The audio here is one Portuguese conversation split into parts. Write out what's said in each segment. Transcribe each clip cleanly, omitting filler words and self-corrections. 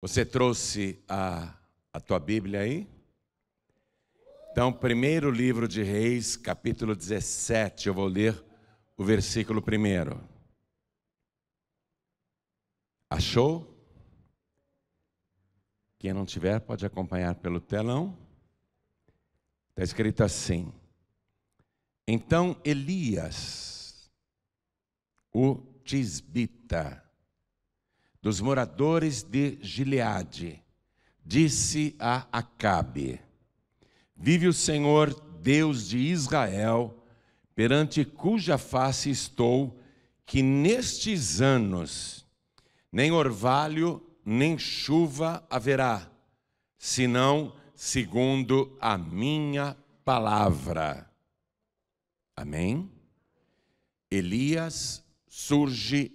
Você trouxe a tua Bíblia aí? Então, primeiro livro de Reis, capítulo 17, eu vou ler o versículo 1. Achou? Quem não tiver pode acompanhar pelo telão. Está escrito assim: Então Elias, o tisbita, dos moradores de Gileade, disse a Acabe: Vive o Senhor, Deus de Israel, perante cuja face estou, que nestes anos nem orvalho nem chuva haverá, senão segundo a minha palavra. Amém? Elias surge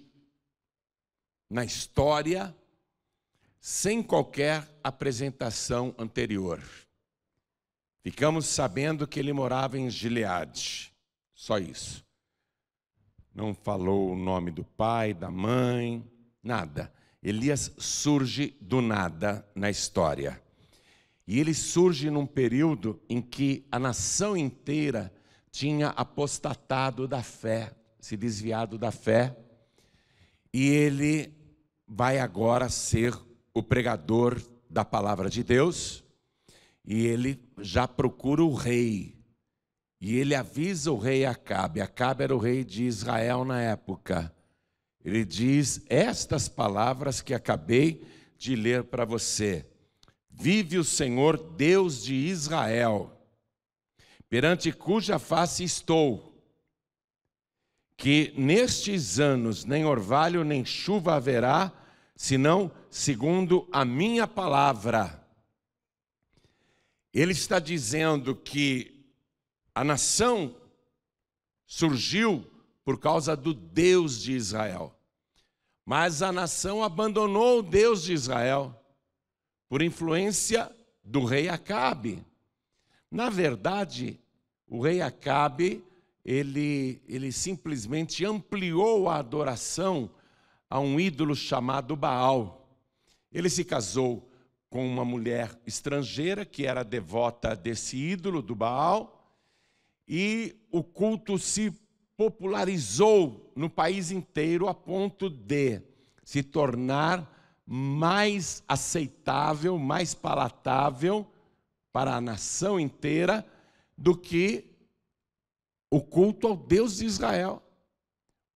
na história sem qualquer apresentação anterior. Ficamos sabendo que ele morava em Gileade, só isso. Não falou o nome do pai, da mãe, nada. Elias surge do nada na história. E ele surge num período em que a nação inteira tinha apostatado da fé, se desviado da fé. E ele vai agora ser o pregador da palavra de Deus. E ele já procura o rei. E ele avisa o rei Acabe. Acabe era o rei de Israel na época. Ele diz estas palavras que acabei de ler para você. Vive o Senhor, Deus de Israel, perante cuja face estou, que nestes anos nem orvalho nem chuva haverá, senão segundo a minha palavra. Ele está dizendo que a nação surgiu por causa do Deus de Israel. Mas a nação abandonou o Deus de Israel por influência do rei Acabe. Na verdade, o rei Acabe, ele simplesmente ampliou a adoração a um ídolo chamado Baal. Ele se casou com uma mulher estrangeira que era devota desse ídolo do Baal, e o culto se popularizou no país inteiro a ponto de se tornar mais aceitável, mais palatável para a nação inteira do que o culto ao Deus de Israel.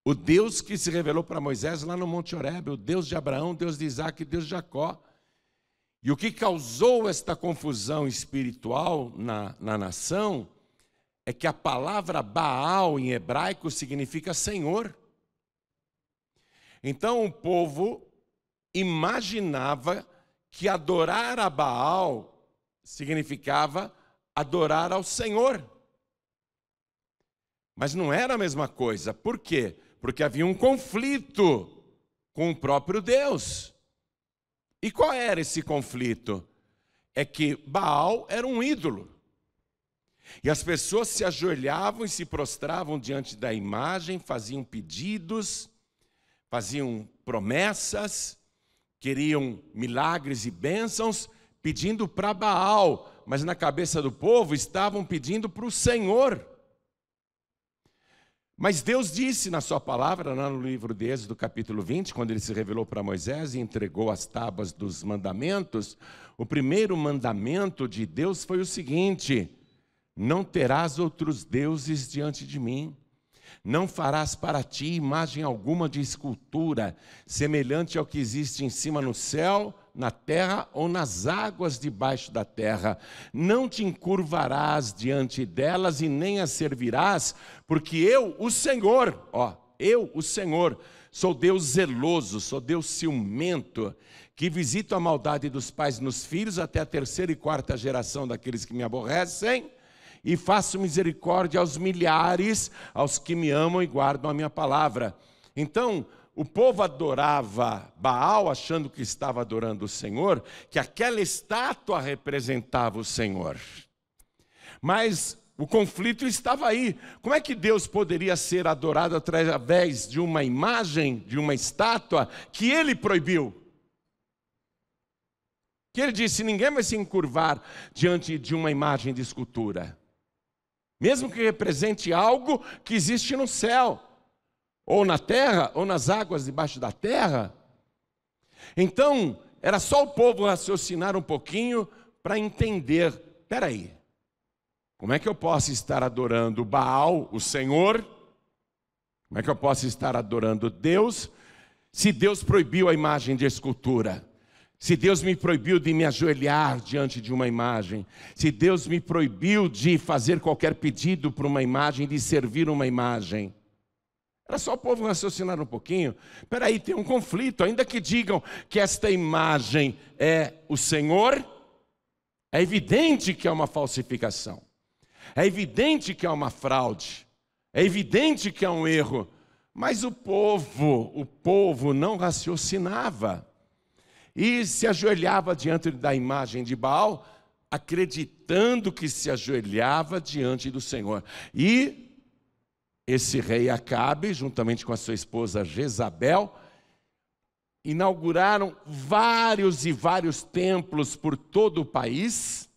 O Deus que se revelou para Moisés lá no Monte Horebe, o Deus de Abraão, Deus de Isaac e Deus de Jacó. E o que causou esta confusão espiritual na nação é que a palavra Baal em hebraico significa Senhor. Então o povo imaginava que adorar a Baal significava adorar ao Senhor. Mas não era a mesma coisa. Por quê? Porque havia um conflito com o próprio Deus. E qual era esse conflito? É que Baal era um ídolo. E as pessoas se ajoelhavam e se prostravam diante da imagem, faziam pedidos, faziam promessas, queriam milagres e bênçãos, pedindo para Baal, mas na cabeça do povo estavam pedindo para o Senhor. Mas Deus disse na sua palavra, lá no livro de Êxodo, capítulo 20, quando ele se revelou para Moisés e entregou as tábuas dos mandamentos, o primeiro mandamento de Deus foi o seguinte: não terás outros deuses diante de mim. Não farás para ti imagem alguma de escultura, semelhante ao que existe em cima no céu, na terra ou nas águas debaixo da terra. Não te encurvarás diante delas e nem as servirás, porque eu, o Senhor, eu, o Senhor, sou Deus zeloso, sou Deus ciumento, que visito a maldade dos pais nos filhos até a 3ª e 4ª geração daqueles que me aborrecem, e faço misericórdia aos milhares, aos que me amam e guardam a minha palavra. Então, o povo adorava Baal, achando que estava adorando o Senhor, que aquela estátua representava o Senhor. Mas o conflito estava aí. Como é que Deus poderia ser adorado através de uma imagem, de uma estátua, que ele proibiu? Que ele disse: ninguém vai se encurvar diante de uma imagem de escultura, mesmo que represente algo que existe no céu, ou na terra, ou nas águas debaixo da terra. Então, era só o povo raciocinar um pouquinho para entender: espera aí, como é que eu posso estar adorando Baal, o Senhor? Como é que eu posso estar adorando Deus, se Deus proibiu a imagem de escultura? Se Deus me proibiu de me ajoelhar diante de uma imagem, se Deus me proibiu de fazer qualquer pedido para uma imagem, de servir uma imagem. Era só o povo raciocinar um pouquinho. Espera aí, tem um conflito. Ainda que digam que esta imagem é o Senhor, é evidente que é uma falsificação. É evidente que é uma fraude. É evidente que é um erro. Mas o povo não raciocinava. E se ajoelhava diante da imagem de Baal, acreditando que se ajoelhava diante do Senhor. E esse rei Acabe, juntamente com a sua esposa Jezabel, inauguraram vários e vários templos por todo o país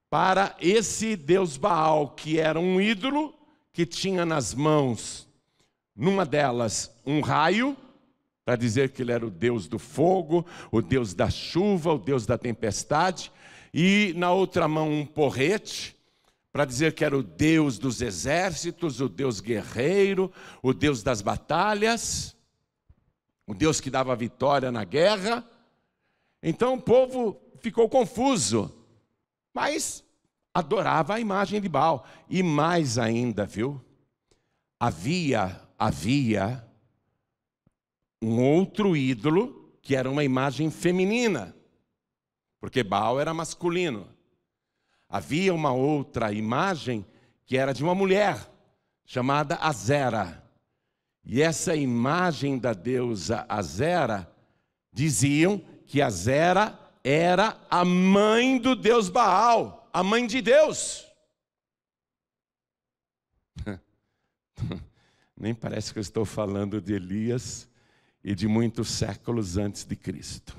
para esse deus Baal, que era um ídolo que tinha nas mãos, numa delas, um raio, para dizer que ele era o Deus do fogo, o Deus da chuva, o Deus da tempestade, e na outra mão um porrete, para dizer que era o Deus dos exércitos, o Deus guerreiro, o Deus das batalhas, o Deus que dava vitória na guerra. Então o povo ficou confuso, mas adorava a imagem de Baal. E mais ainda, viu? Havia um outro ídolo que era uma imagem feminina, porque Baal era masculino. Havia uma outra imagem que era de uma mulher, chamada Azera. E essa imagem da deusa Azera, diziam que Azera era a mãe do deus Baal, a mãe de Deus. Nem parece que eu estou falando de Elias e de muitos séculos antes de Cristo.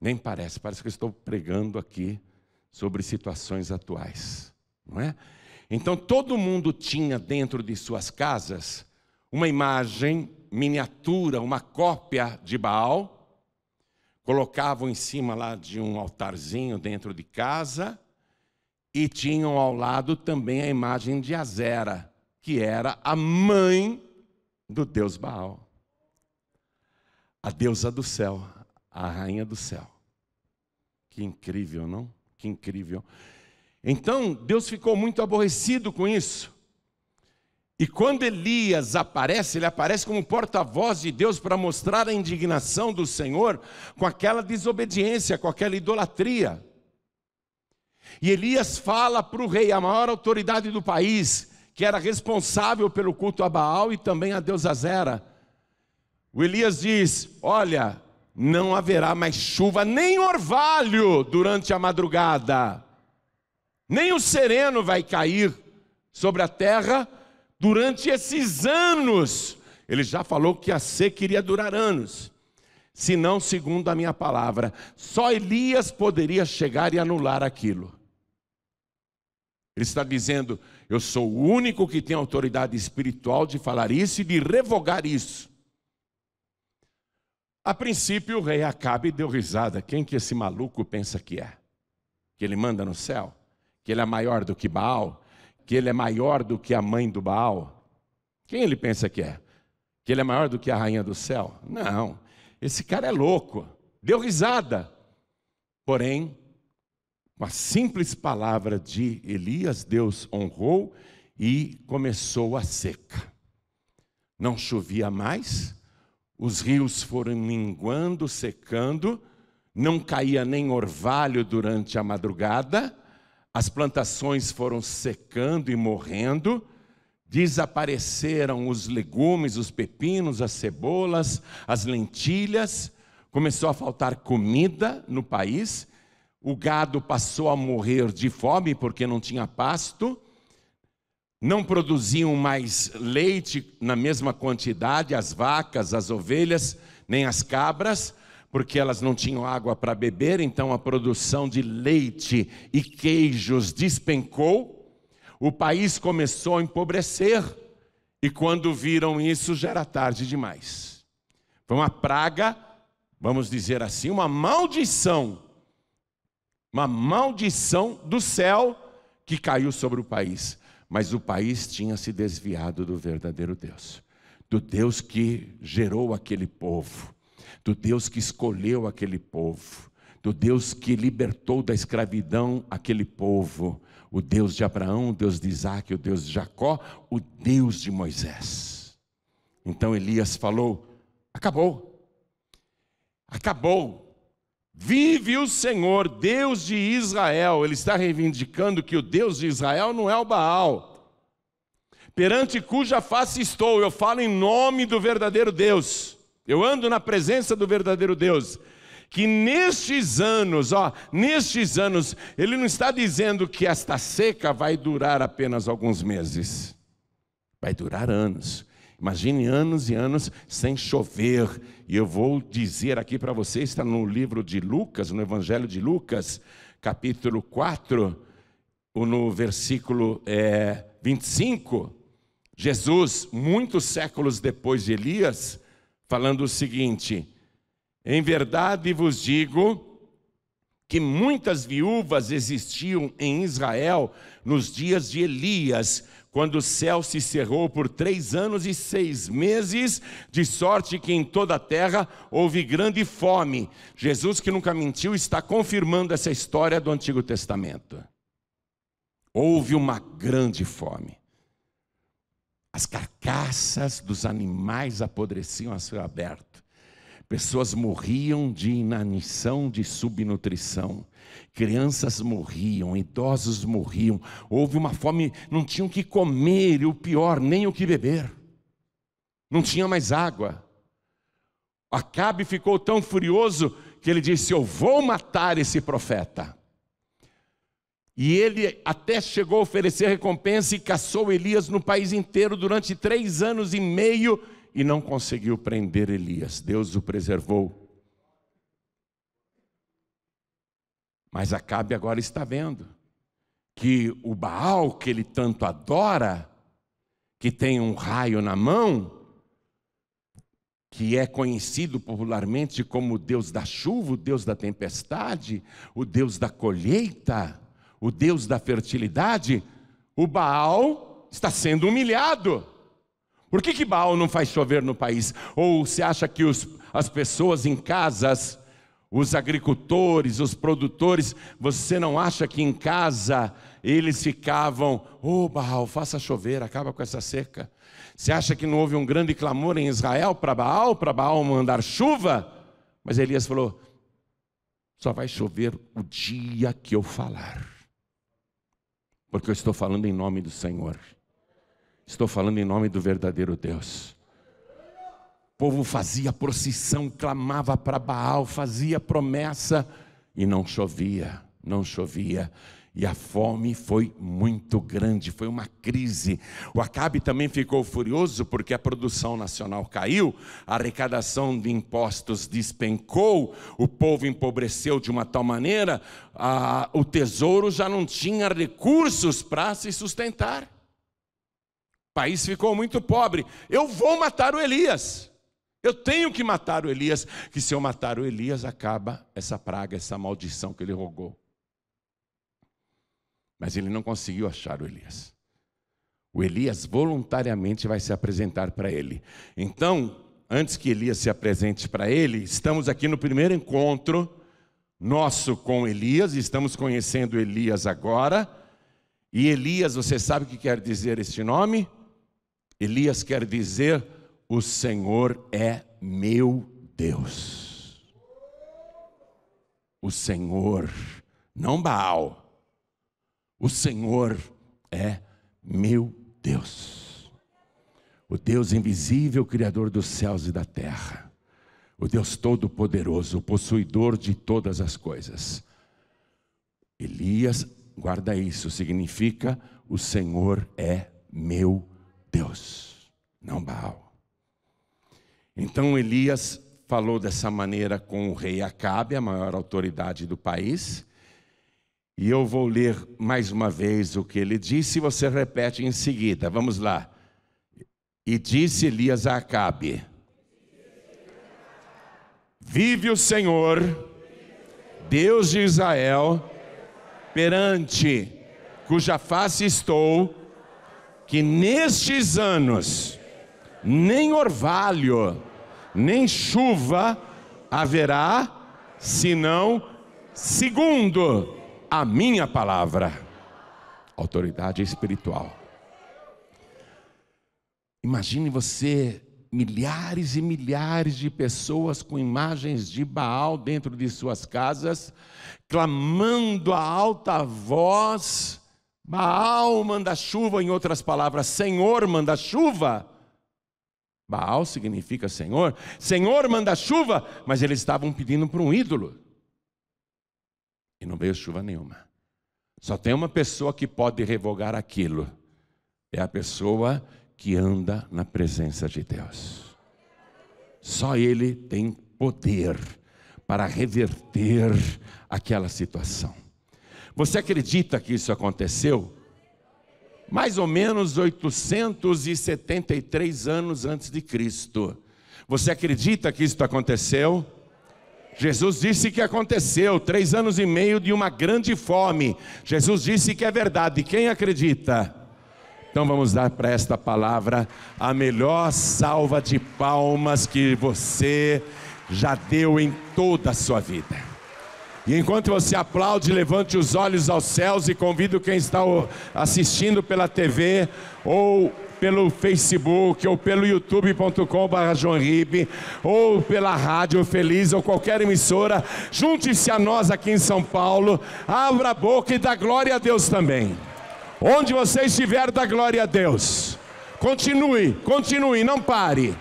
Nem parece que eu estou pregando aqui sobre situações atuais, não é? Então todo mundo tinha dentro de suas casas uma imagem miniatura, uma cópia de Baal, colocavam em cima lá de um altarzinho dentro de casa e tinham ao lado também a imagem de Azera, que era a mãe do deus Baal. A deusa do céu, a rainha do céu. Que incrível, não? Que incrível. Então, Deus ficou muito aborrecido com isso. E quando Elias aparece, ele aparece como porta-voz de Deus para mostrar a indignação do Senhor com aquela desobediência, com aquela idolatria. E Elias fala para o rei, a maior autoridade do país, que era responsável pelo culto a Baal e também a deusa Azera. O Elias diz: olha, não haverá mais chuva, nem orvalho durante a madrugada, nem o sereno vai cair sobre a terra durante esses anos. Ele já falou que a seca iria durar anos, se não segundo a minha palavra. Só Elias poderia chegar e anular aquilo. Ele está dizendo: eu sou o único que tem autoridade espiritual de falar isso e de revogar isso. A princípio o rei Acabe deu risada. Quem que esse maluco pensa que é? Que ele manda no céu? Que ele é maior do que Baal? Que ele é maior do que a mãe do Baal? Quem ele pensa que é? Que ele é maior do que a rainha do céu? Não, esse cara é louco. Deu risada. Porém, com a simples palavra de Elias, Deus honrou e começou a seca. Não chovia mais, os rios foram minguando, secando, não caía nem orvalho durante a madrugada, as plantações foram secando e morrendo, desapareceram os legumes, os pepinos, as cebolas, as lentilhas, começou a faltar comida no país, o gado passou a morrer de fome porque não tinha pasto, não produziam mais leite na mesma quantidade, as vacas, as ovelhas, nem as cabras, porque elas não tinham água para beber, então a produção de leite e queijos despencou, o país começou a empobrecer, e quando viram isso já era tarde demais. Foi uma praga, vamos dizer assim, uma maldição do céu que caiu sobre o país. Mas o país tinha se desviado do verdadeiro Deus, do Deus que gerou aquele povo, do Deus que escolheu aquele povo, do Deus que libertou da escravidão aquele povo, o Deus de Abraão, o Deus de Isaac, o Deus de Jacó, o Deus de Moisés. Então Elias falou: acabou, vive o Senhor, Deus de Israel. Ele está reivindicando que o Deus de Israel não é o Baal, perante cuja face estou. Eu falo em nome do verdadeiro Deus, eu ando na presença do verdadeiro Deus, que nestes anos, ele não está dizendo que esta seca vai durar apenas alguns meses, vai durar anos. Imagine anos e anos sem chover. E eu vou dizer aqui para você, está no livro de Lucas, no Evangelho de Lucas, capítulo 4, no versículo 25, Jesus, muitos séculos depois de Elias, falando o seguinte: em verdade vos digo que muitas viúvas existiam em Israel nos dias de Elias, quando o céu se cerrou por 3 anos e 6 meses, de sorte que em toda a terra houve grande fome. Jesus, que nunca mentiu, está confirmando essa história do Antigo Testamento. Houve uma grande fome. As carcaças dos animais apodreciam a céu aberto. Pessoas morriam de inanição, de subnutrição. Crianças morriam, idosos morriam. Houve uma fome, não tinham o que comer, e o pior, nem o que beber. Não tinha mais água. Acabe ficou tão furioso que ele disse: eu vou matar esse profeta. E ele até chegou a oferecer recompensa e caçou Elias no país inteiro durante 3 anos e meio, e não conseguiu prender Elias. Deus o preservou. Mas Acabe agora está vendo que o Baal, que ele tanto adora, que tem um raio na mão, que é conhecido popularmente como o Deus da chuva, o Deus da tempestade, o Deus da colheita, o Deus da fertilidade, o Baal está sendo humilhado. Por que Baal não faz chover no país? Ou você acha que as pessoas em casas, os agricultores, os produtores, você não acha que em casa eles ficavam: Baal, faça chover, acaba com essa seca? Você acha que não houve um grande clamor em Israel para Baal mandar chuva? Mas Elias falou: só vai chover o dia que eu falar, porque eu estou falando em nome do Senhor. Estou falando em nome do verdadeiro Deus. O povo fazia procissão, clamava para Baal, fazia promessa, e não chovia. E a fome foi muito grande, foi uma crise. O Acabe também ficou furioso porque a produção nacional caiu, a arrecadação de impostos despencou, o povo empobreceu de uma tal maneira, o tesouro já não tinha recursos para se sustentar. O país ficou muito pobre. Eu vou matar o Elias. Eu tenho que matar o Elias, que se eu matar o Elias, acaba essa praga, essa maldição que ele rogou. Mas ele não conseguiu achar o Elias. O Elias voluntariamente vai se apresentar para ele. Então, antes que Elias se apresente para ele, estamos aqui no primeiro encontro nosso com Elias, estamos conhecendo Elias agora. E Elias, você sabe o que quer dizer este nome? Elias quer dizer: o Senhor é meu Deus. O Senhor, não Baal. O Senhor é meu Deus. O Deus invisível, Criador dos céus e da terra. O Deus todo-poderoso, o possuidor de todas as coisas. Elias, guarda isso, significa: o Senhor é meu Deus, não Baal. Então Elias falou dessa maneira com o rei Acabe, a maior autoridade do país. E eu vou ler mais uma vez o que ele disse e você repete em seguida. Vamos lá. E disse Elias a Acabe: vive o Senhor, Deus de Israel, perante cuja face estou, que nestes anos nem orvalho, nem chuva haverá, senão segundo a minha palavra. Autoridade espiritual. Imagine você, milhares e milhares de pessoas com imagens de Baal dentro de suas casas, clamando a alta voz: Baal manda chuva, em outras palavras, Senhor manda chuva. Baal significa Senhor, Senhor manda chuva, mas eles estavam pedindo para um ídolo. E não veio chuva nenhuma. Só tem uma pessoa que pode revogar aquilo. É a pessoa que anda na presença de Deus. Só Ele tem poder para reverter aquela situação. Você acredita que isso aconteceu? Mais ou menos 873 anos antes de Cristo. Você acredita que isso aconteceu? Jesus disse que aconteceu, 3 anos e meio de uma grande fome. Jesus disse que é verdade. Quem acredita? Então vamos dar para esta palavra a melhor salva de palmas que você já deu em toda a sua vida. E enquanto você aplaude, levante os olhos aos céus e convido quem está assistindo pela TV ou pelo Facebook, ou pelo youtube.com/joãoribe, ou pela Rádio Feliz, ou qualquer emissora, junte-se a nós aqui em São Paulo, abra a boca e dá glória a Deus também. Onde você estiver, dá glória a Deus. Continue, continue, não pare.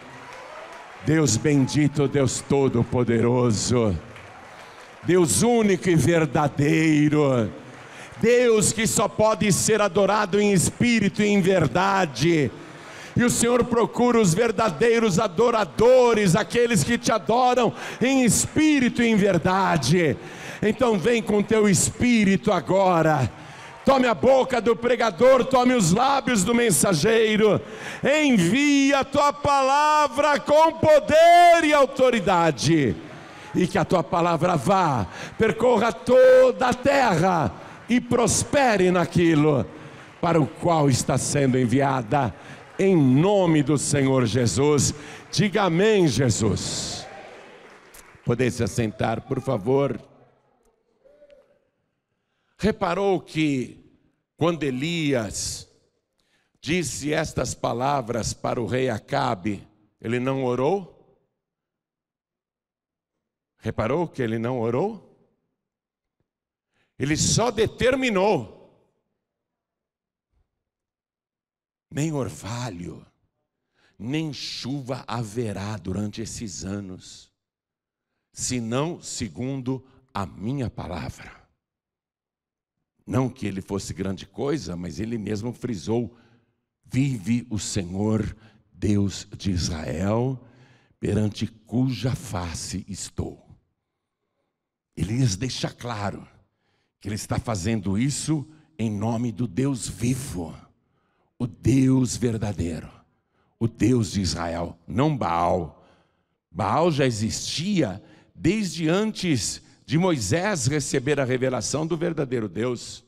Deus bendito, Deus todo-poderoso, Deus único e verdadeiro, Deus que só pode ser adorado em espírito e em verdade. E o Senhor procura os verdadeiros adoradores, aqueles que te adoram em espírito e em verdade. Então vem com teu espírito agora. Tome a boca do pregador, tome os lábios do mensageiro. Envia a tua palavra com poder e autoridade. E que a tua palavra vá, percorra toda a terra e prospere naquilo para o qual está sendo enviada, em nome do Senhor Jesus. Diga amém, Jesus. Podem se assentar, por favor. Reparou que quando Elias disse estas palavras para o rei Acabe, ele não orou? Reparou que ele não orou? Ele só determinou: nem orvalho, nem chuva haverá durante esses anos, senão segundo a minha palavra. Não que ele fosse grande coisa, mas ele mesmo frisou: vive o Senhor, Deus de Israel, perante cuja face estou. Elias deixa claro que ele está fazendo isso em nome do Deus vivo, o Deus verdadeiro, o Deus de Israel, não Baal. Baal já existia desde antes de Moisés receber a revelação do verdadeiro Deus.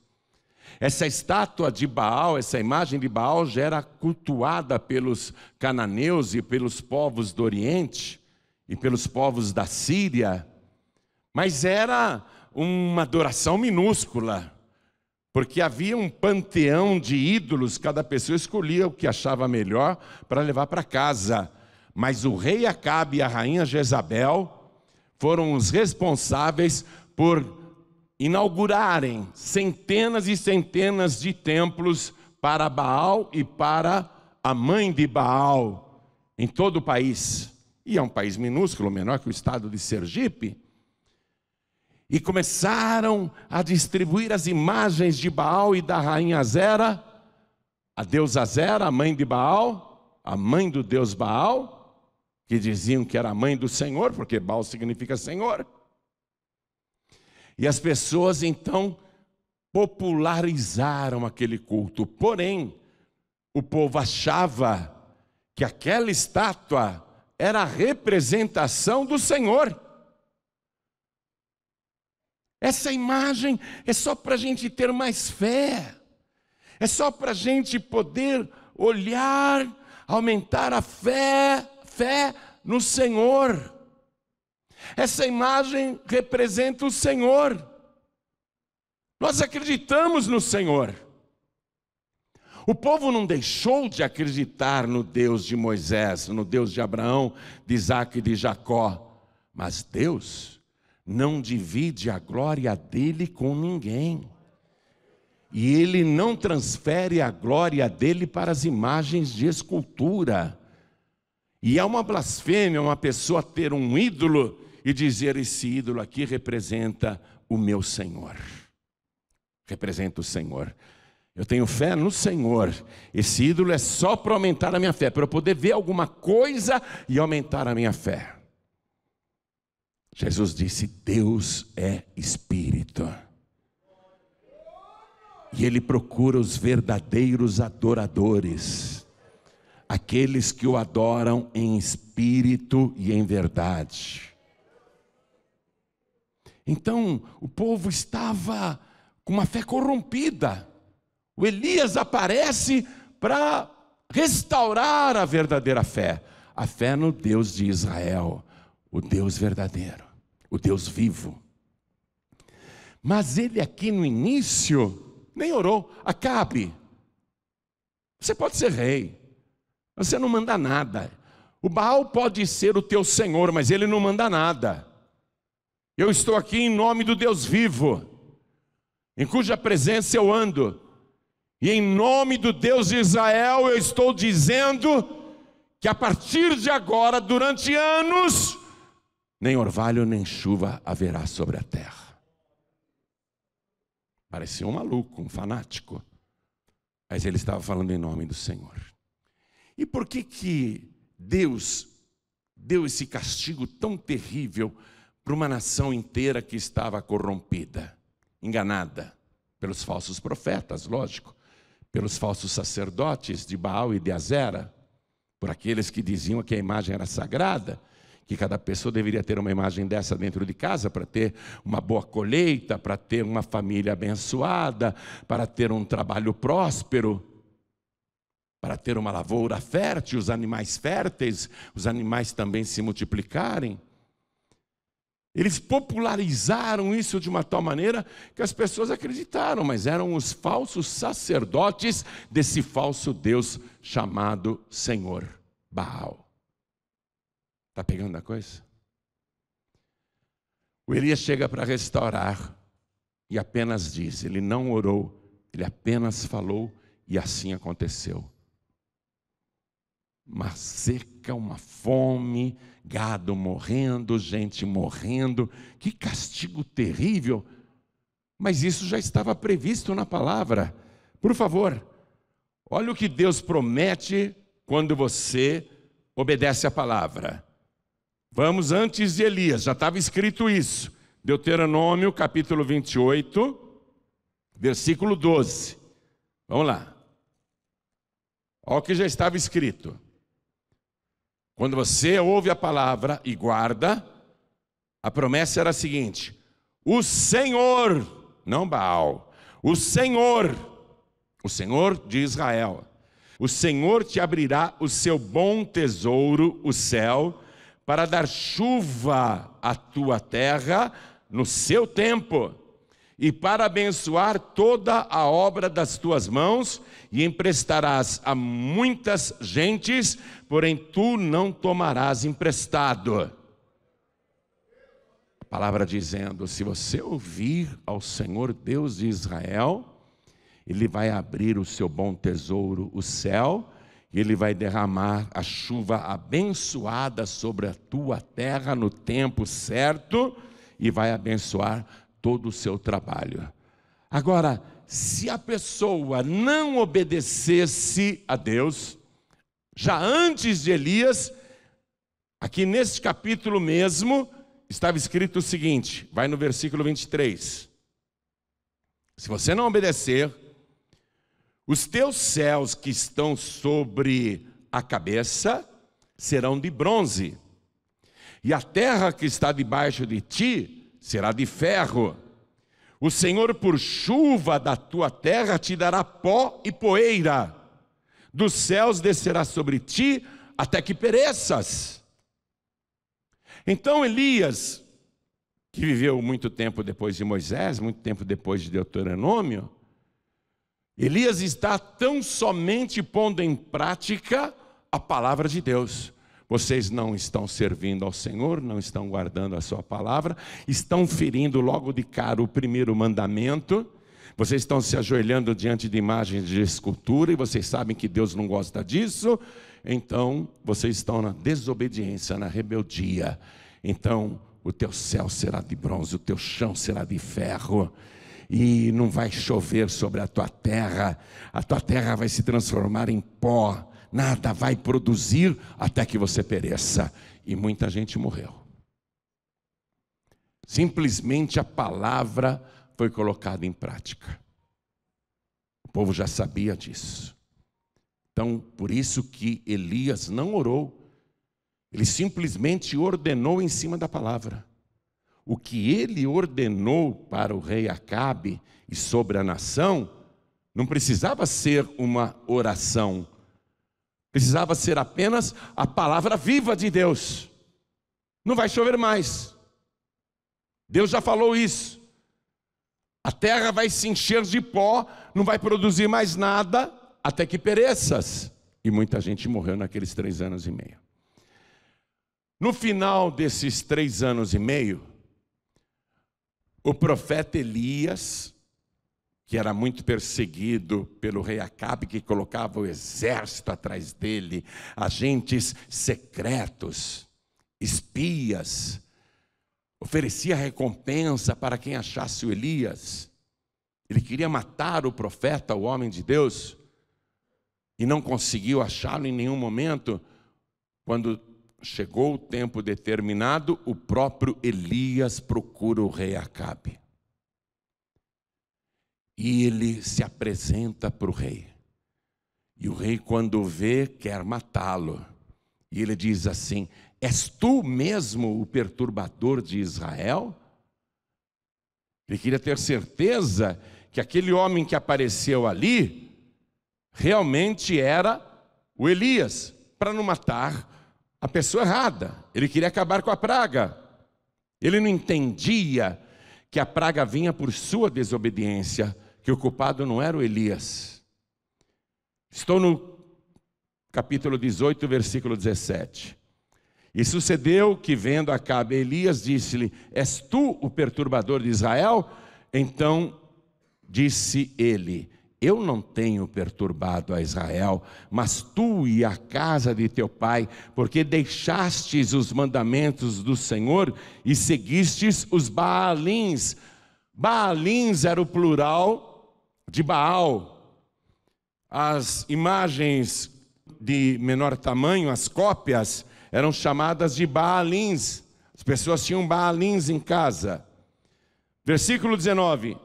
Essa estátua de Baal, essa imagem de Baal já era cultuada pelos cananeus e pelos povos do Oriente e pelos povos da Síria, mas era uma adoração minúscula, porque havia um panteão de ídolos, cada pessoa escolhia o que achava melhor para levar para casa. Mas o rei Acabe e a rainha Jezabel foram os responsáveis por inaugurarem centenas e centenas de templos para Baal e para a mãe de Baal em todo o país. E é um país minúsculo, menor que o estado de Sergipe. E começaram a distribuir as imagens de Baal e da rainha Azera, a deusa Azera, a mãe de Baal, a mãe do deus Baal. que diziam que era a mãe do Senhor, porque Baal significa Senhor. E as pessoas então popularizaram aquele culto. Porém, o povo achava que aquela estátua era a representação do Senhor. Essa imagem é só para a gente ter mais fé. É só para a gente poder olhar, aumentar a fé no Senhor. Essa imagem representa o Senhor. Nós acreditamos no Senhor. O povo não deixou de acreditar no Deus de Moisés, no Deus de Abraão, de Isaac e de Jacó. Mas Deus não divide a glória dele com ninguém. E Ele não transfere a glória dele para as imagens de escultura. E é uma blasfêmia uma pessoa ter um ídolo e dizer: esse ídolo aqui representa o meu Senhor. Representa o Senhor. Eu tenho fé no Senhor. Esse ídolo é só para aumentar a minha fé, para eu poder ver alguma coisa e aumentar a minha fé. Jesus disse: Deus é Espírito. E Ele procura os verdadeiros adoradores, aqueles que o adoram em espírito e em verdade. Então, o povo estava com uma fé corrompida. O Elias aparece para restaurar a verdadeira fé. A fé no Deus de Israel, o Deus verdadeiro, o Deus vivo. Mas ele aqui no início nem orou. Acabe, você pode ser rei, você não manda nada. O Baal pode ser o teu senhor, mas ele não manda nada. Eu estou aqui em nome do Deus vivo, em cuja presença eu ando. E em nome do Deus de Israel eu estou dizendo que a partir de agora, durante anos, nem orvalho nem chuva haverá sobre a terra. Parecia um maluco, um fanático. Mas ele estava falando em nome do Senhor. E por que Deus deu esse castigo tão terrível para uma nação inteira que estava corrompida, enganada pelos falsos profetas, lógico, pelos falsos sacerdotes de Baal e de Azera, por aqueles que diziam que a imagem era sagrada, que cada pessoa deveria ter uma imagem dessa dentro de casa para ter uma boa colheita, para ter uma família abençoada, para ter um trabalho próspero, para ter uma lavoura fértil, os animais férteis, os animais também se multiplicarem. Eles popularizaram isso de uma tal maneira que as pessoas acreditaram, mas eram os falsos sacerdotes desse falso Deus chamado Senhor Baal. Está pegando a coisa? O Elias chega para restaurar e apenas diz, ele não orou, ele apenas falou e assim aconteceu. Uma seca, uma fome, gado morrendo, gente morrendo, que castigo terrível. Mas isso já estava previsto na palavra. Por favor, olha o que Deus promete quando você obedece a palavra. Vamos antes de Elias, já estava escrito isso. Deuteronômio capítulo 28, versículo 12. Vamos lá. Olha o que já estava escrito. Quando você ouve a palavra e guarda, a promessa era a seguinte: o Senhor, não Baal, o Senhor de Israel, o Senhor te abrirá o seu bom tesouro, o céu, para dar chuva à tua terra no seu tempo, e para abençoar toda a obra das tuas mãos, e emprestarás a muitas gentes, porém tu não tomarás emprestado. A palavra dizendo, se você ouvir ao Senhor Deus de Israel, Ele vai abrir o seu bom tesouro, o céu, e Ele vai derramar a chuva abençoada sobre a tua terra no tempo certo, e vai abençoar todo o seu trabalho. Agora, se a pessoa não obedecesse a Deus, já antes de Elias, Aqui neste capítulo mesmo, estava escrito o seguinte, vai no versículo 23. Se você não obedecer, os teus céus que estão sobre a cabeça serão de bronze, e a terra que está debaixo de ti será de ferro. O Senhor por chuva da tua terra te dará pó e poeira, dos céus descerá sobre ti até que pereças. Então Elias, que viveu muito tempo depois de Moisés, muito tempo depois de Deuteronômio, Elias está tão somente pondo em prática a palavra de Deus. Vocês não estão servindo ao Senhor, não estão guardando a sua palavra, estão ferindo logo de cara o primeiro mandamento, vocês estão se ajoelhando diante de imagens de escultura e vocês sabem que Deus não gosta disso, então vocês estão na desobediência, na rebeldia. Então o teu céu será de bronze, o teu chão será de ferro, e não vai chover sobre a tua terra vai se transformar em pó, nada vai produzir até que você pereça. E muita gente morreu. Simplesmente a palavra foi colocada em prática. O povo já sabia disso. Então, por isso que Elias não orou, ele simplesmente ordenou em cima da palavra. O que ele ordenou para o rei Acabe e sobre a nação, não precisava ser uma oração, precisava ser apenas a palavra viva de Deus. Não vai chover mais. Deus já falou isso. A terra vai se encher de pó, não vai produzir mais nada, até que pereças. E muita gente morreu naqueles 3 anos e meio. No final desses 3 anos e meio, o profeta Elias, que era muito perseguido pelo rei Acabe, que colocava o exército atrás dele, agentes secretos, espias, oferecia recompensa para quem achasse o Elias. Ele queria matar o profeta, o homem de Deus, e não conseguiu achá-lo em nenhum momento. Quando chegou o tempo determinado, o próprio Elias procura o rei Acabe. E ele se apresenta para o rei. E o rei, quando o vê, quer matá-lo. E ele diz assim: és tu mesmo o perturbador de Israel? Ele queria ter certeza que aquele homem que apareceu ali realmente era o Elias, para não matar a pessoa errada. Ele queria acabar com a praga. Ele não entendia que a praga vinha por sua desobediência, que o culpado não era o Elias. Estou no capítulo 18, versículo 17. E sucedeu que, vendo Acabe, Elias disse-lhe: és tu o perturbador de Israel? Então disse ele: eu não tenho perturbado a Israel, mas tu e a casa de teu pai, porque deixastes os mandamentos do Senhor e seguistes os Baalins. Baalins era o plural de Baal. As imagens de menor tamanho, as cópias, eram chamadas de Baalins. As pessoas tinham Baalins em casa. Versículo 19.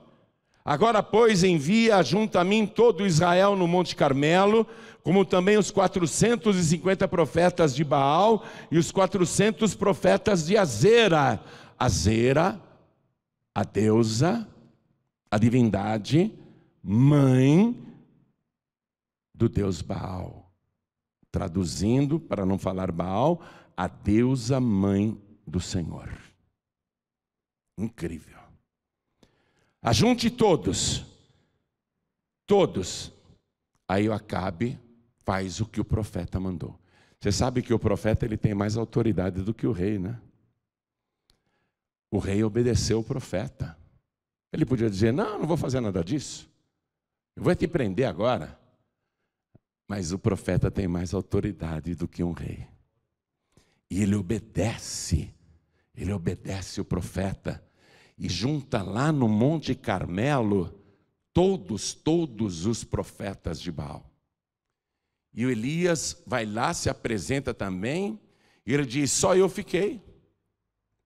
Agora, pois, envia junto a mim todo Israel no Monte Carmelo, como também os 450 profetas de Baal e os 400 profetas de Azera. Azera, a deusa, a divindade, mãe do deus Baal. Traduzindo, para não falar Baal, a deusa mãe do Senhor. Incrível. Ajunte todos. Aí o Acabe faz o que o profeta mandou. Você sabe que o profeta ele tem mais autoridade do que o rei, né? O rei obedeceu o profeta. Ele podia dizer: não vou fazer nada disso, eu vou te prender agora. Mas o profeta tem mais autoridade do que um rei. E ele obedece o profeta. E junta lá no Monte Carmelo todos os profetas de Baal. E o Elias vai lá, se apresenta também, E ele diz: só eu fiquei.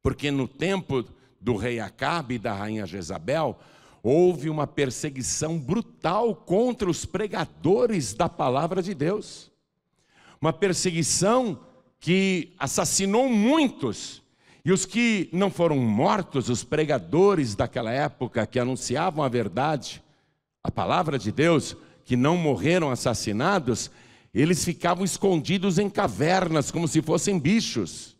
Porque no tempo do rei Acabe e da rainha Jezabel, houve uma perseguição brutal contra os pregadores da palavra de Deus. Uma perseguição que assassinou muitos. E os que não foram mortos, os pregadores daquela época que anunciavam a verdade, a palavra de Deus, que não morreram assassinados, eles ficavam escondidos em cavernas, como se fossem bichos.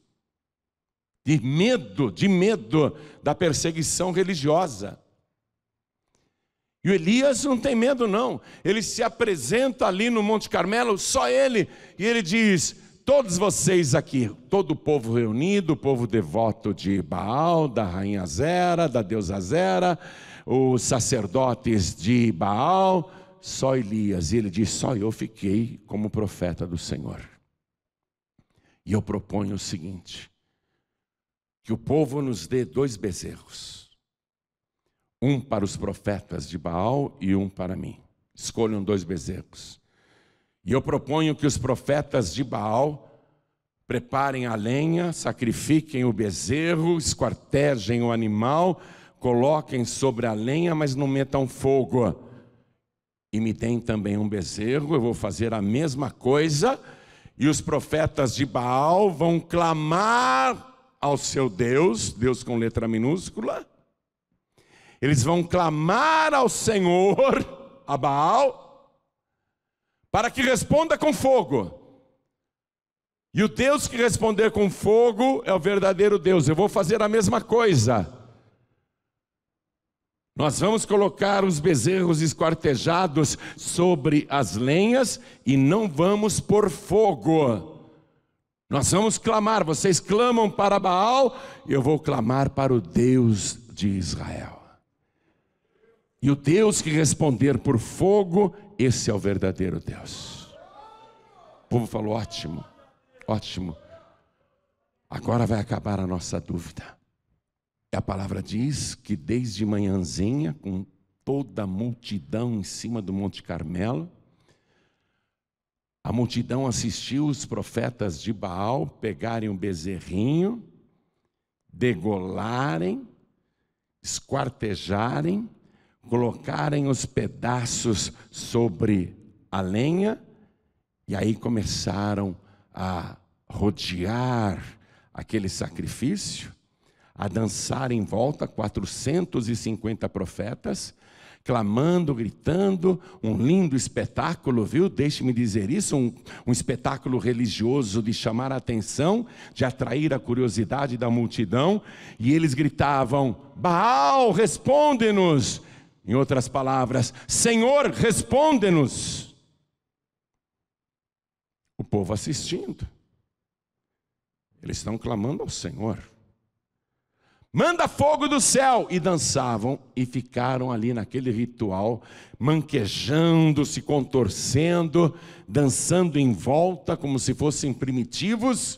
De medo da perseguição religiosa. E o Elias não tem medo não, ele se apresenta ali no Monte Carmelo, só ele, e ele diz: todos vocês aqui, todo o povo reunido, o povo devoto de Baal, da rainha Zera, da deusa Zera, os sacerdotes de Baal, só Elias, e ele diz: só eu fiquei como profeta do Senhor. E eu proponho o seguinte: que o povo nos dê 2 bezerros, um para os profetas de Baal e um para mim. Escolham 2 bezerros. E eu proponho que os profetas de Baal preparem a lenha, sacrifiquem o bezerro, esquartejem o animal, coloquem sobre a lenha, mas não metam fogo. E me deem também um bezerro, eu vou fazer a mesma coisa, e os profetas de Baal vão clamar ao seu Deus, Deus com letra minúscula, eles vão clamar ao Senhor, a Baal, para que responda com fogo. E o Deus que responder com fogo é o verdadeiro Deus. Eu vou fazer a mesma coisa. Nós vamos colocar os bezerros esquartejados sobre as lenhas e não vamos pôr fogo. Nós vamos clamar, vocês clamam para Baal, eu vou clamar para o Deus de Israel. E o Deus que responder por fogo, esse é o verdadeiro Deus. O povo falou: ótimo, ótimo. Agora vai acabar a nossa dúvida. E a palavra diz que desde manhãzinha, com toda a multidão em cima do Monte Carmelo, a multidão assistiu os profetas de Baal pegarem um bezerrinho, degolarem, esquartejarem, colocarem os pedaços sobre a lenha, e aí começaram a rodear aquele sacrifício, a dançar em volta 450 profetas, clamando, gritando, um lindo espetáculo, viu? Deixe-me dizer isso, um espetáculo religioso de chamar a atenção, de atrair a curiosidade da multidão, e eles gritavam: Baal, responde-nos! Em outras palavras, Senhor, responde-nos! O povo assistindo, eles estão clamando ao Senhor. Manda fogo do céu! E dançavam e ficaram ali naquele ritual, manquejando, se contorcendo, dançando em volta como se fossem primitivos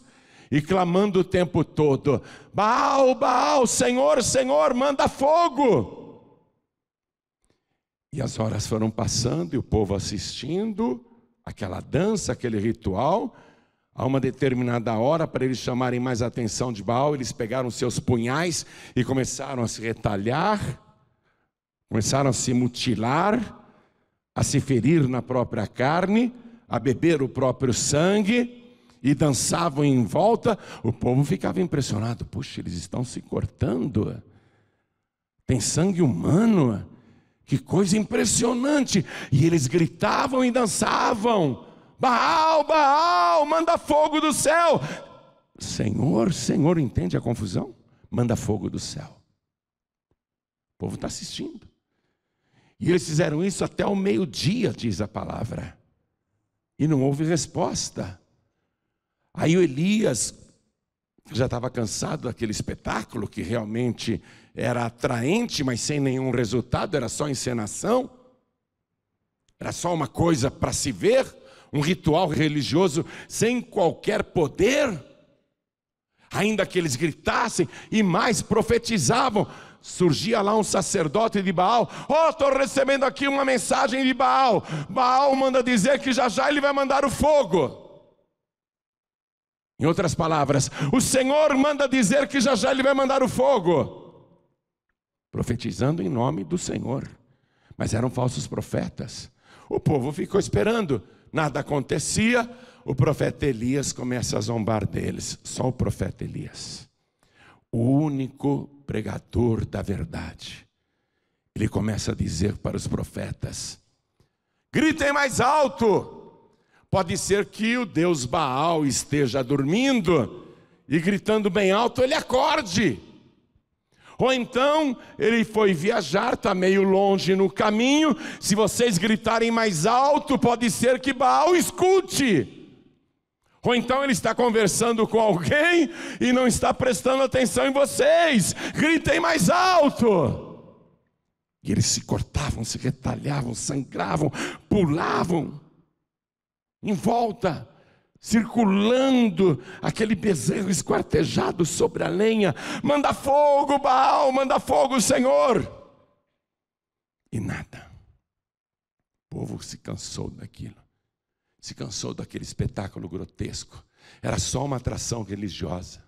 e clamando o tempo todo: Baal, Baal, Senhor, Senhor, manda fogo! E as horas foram passando e o povo assistindo aquela dança, aquele ritual. A uma determinada hora, para eles chamarem mais a atenção de Baal, eles pegaram seus punhais e começaram a se retalhar, começaram a se mutilar, a se ferir na própria carne, a beber o próprio sangue, e dançavam em volta. O povo ficava impressionado: puxa, eles estão se cortando, tem sangue humano, que coisa impressionante. E eles gritavam e dançavam: Baal, Baal, manda fogo do céu! Senhor, Senhor, entende a confusão? Manda fogo do céu. O povo está assistindo. E eles fizeram isso até o meio-dia, diz a palavra. E não houve resposta. Aí o Elias, que já estava cansado daquele espetáculo, que realmente era atraente, mas sem nenhum resultado, era só encenação, era só uma coisa para se ver, um ritual religioso sem qualquer poder, ainda que eles gritassem e mais profetizavam. Surgia lá um sacerdote de Baal: estou recebendo aqui uma mensagem de Baal. Baal manda dizer que já já ele vai mandar o fogo. Em outras palavras, o Senhor manda dizer que já já Ele vai mandar o fogo, profetizando em nome do Senhor. Mas eram falsos profetas. O povo ficou esperando, nada acontecia. O profeta Elias começa a zombar deles. Só o profeta Elias, o único pregador da verdade, ele começa a dizer para os profetas: gritem mais alto. Pode ser que o Deus Baal esteja dormindo e gritando bem alto ele acorde. Ou então ele foi viajar, está meio longe no caminho. Se vocês gritarem mais alto, pode ser que Baal escute. Ou então ele está conversando com alguém e não está prestando atenção em vocês. Gritem mais alto. E eles se cortavam, se retalhavam, sangravam, pulavam em volta, circulando aquele bezerro esquartejado sobre a lenha. Manda fogo, Baal, manda fogo, Senhor. E nada. O povo se cansou daquilo. Se cansou daquele espetáculo grotesco. Era só uma atração religiosa.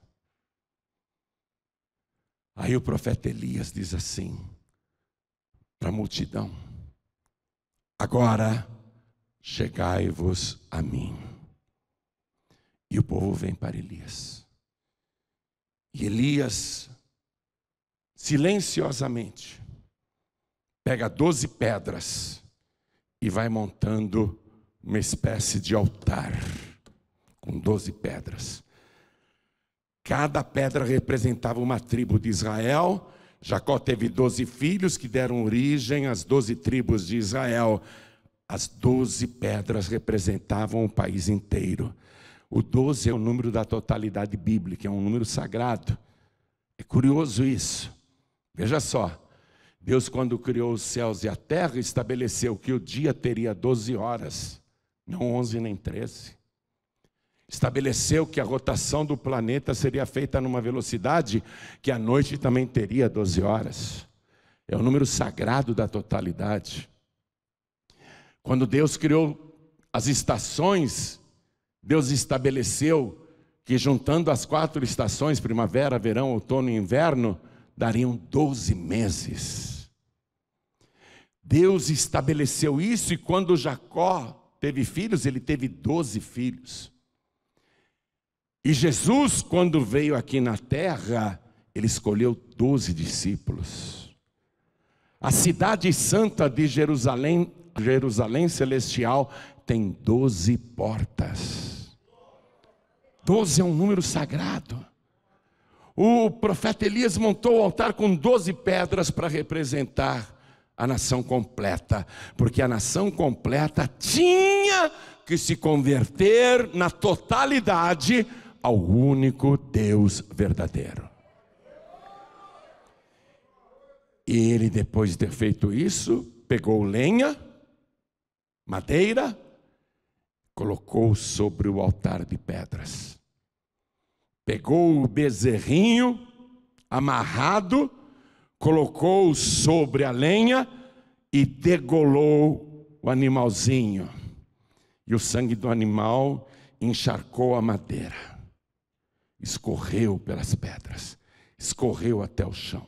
Aí o profeta Elias diz assim para a multidão: agora chegai-vos a mim. E o povo vem para Elias. E Elias, silenciosamente, pega 12 pedras e vai montando uma espécie de altar com 12 pedras. Cada pedra representava uma tribo de Israel. Jacó teve 12 filhos que deram origem às 12 tribos de Israel. As 12 pedras representavam o país inteiro. O 12 é o número da totalidade bíblica, é um número sagrado. É curioso isso. Veja só, Deus, quando criou os céus e a terra, estabeleceu que o dia teria 12 horas, não 11 nem 13. Estabeleceu que a rotação do planeta seria feita numa velocidade que a noite também teria 12 horas. É o número sagrado da totalidade. Quando Deus criou as estações, Deus estabeleceu que juntando as 4 estações, primavera, verão, outono e inverno, dariam 12 meses. Deus estabeleceu isso, e quando Jacó teve filhos, ele teve 12 filhos. E Jesus, quando veio aqui na terra, ele escolheu 12 discípulos. A cidade santa de Jerusalém, Jerusalém celestial, tem 12 portas. 12 é um número sagrado. O profeta Elias montou o altar com 12 pedras para representar a nação completa, porque a nação completa tinha que se converter na totalidade ao único Deus verdadeiro. E ele, depois de ter feito isso, pegou lenha, madeira, colocou sobre o altar de pedras. Pegou o bezerrinho amarrado, colocou sobre a lenha e degolou o animalzinho. E o sangue do animal encharcou a madeira, escorreu pelas pedras, escorreu até o chão.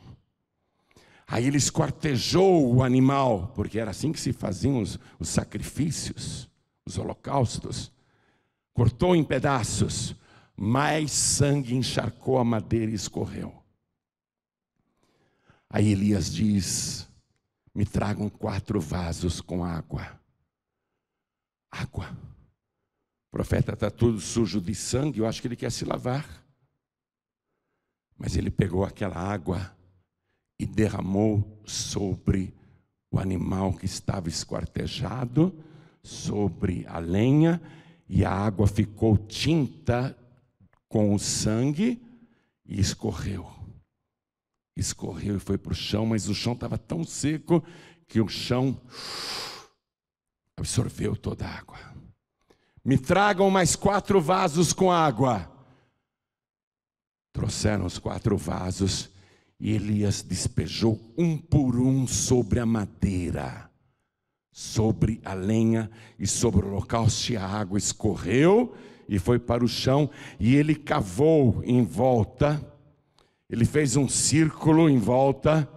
Aí ele esquartejou o animal, porque era assim que se faziam os sacrifícios, os holocaustos. Cortou em pedaços, mais sangue encharcou a madeira e escorreu. Aí Elias diz: me tragam 4 vasos com água. Água. O profeta está todo sujo de sangue, eu acho que ele quer se lavar. Mas ele pegou aquela água e derramou sobre o animal que estava esquartejado, sobre a lenha, e a água ficou tinta com o sangue e escorreu. Escorreu e foi para o chão, mas o chão estava tão seco que o chão absorveu toda a água. Me tragam mais 4 vasos com água. Trouxeram os 4 vasos e Elias despejou um por um sobre a madeira, sobre a lenha e sobre o holocausto, e a água escorreu e foi para o chão, e ele cavou em volta, ele fez um círculo em volta,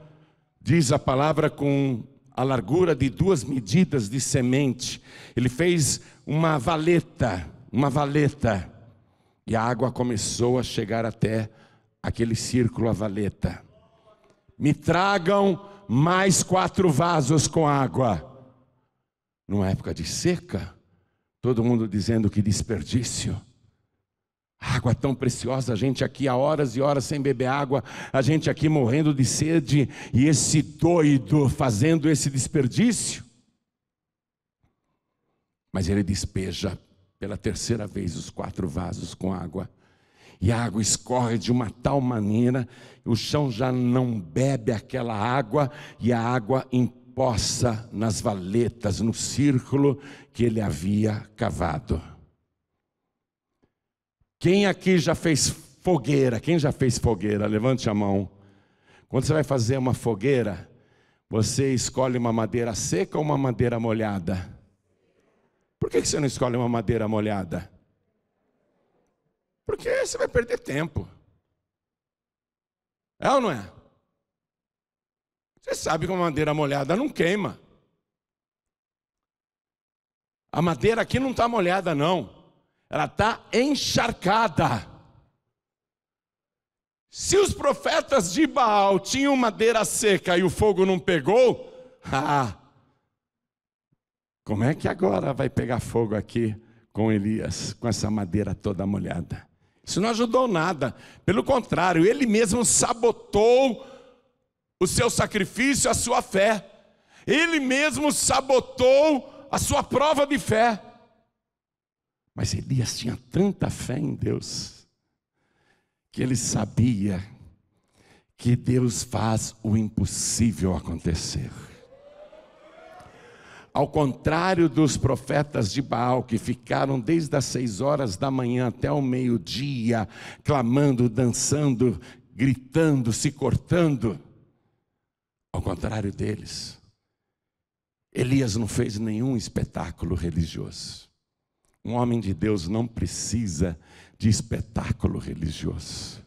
diz a palavra, com a largura de 2 medidas de semente. Ele fez uma valeta, e a água começou a chegar até aquele círculo, a valeta. Me tragam mais 4 vasos com água. Numa época de seca, todo mundo dizendo que desperdício. Água tão preciosa, a gente aqui há horas e horas sem beber água, a gente aqui morrendo de sede, e esse doido fazendo esse desperdício. Mas ele despeja pela 3ª vez os 4 vasos com água, e a água escorre de uma tal maneira, o chão já não bebe aquela água, e a água empoça nas valetas, no círculo que ele havia cavado. Quem aqui já fez fogueira? Quem já fez fogueira? Levante a mão. Quando você vai fazer uma fogueira, você escolhe uma madeira seca ou uma madeira molhada? Por que você não escolhe uma madeira molhada? Porque você vai perder tempo. É ou não é? Você sabe que uma madeira molhada não queima. A madeira aqui não está molhada não. Ela está encharcada. Se os profetas de Baal tinham madeira seca e o fogo não pegou, como é que agora vai pegar fogo aqui com Elias, com essa madeira toda molhada? Isso não ajudou nada. Pelo contrário, ele mesmo sabotou o seu sacrifício, a sua fé. Ele mesmo sabotou a sua prova de fé. Mas Elias tinha tanta fé em Deus, que ele sabia que Deus faz o impossível acontecer. Ao contrário dos profetas de Baal, que ficaram desde as 6 horas da manhã até o meio-dia, clamando, dançando, gritando, se cortando. Ao contrário deles, Elias não fez nenhum espetáculo religioso. Um homem de Deus não precisa de espetáculo religioso.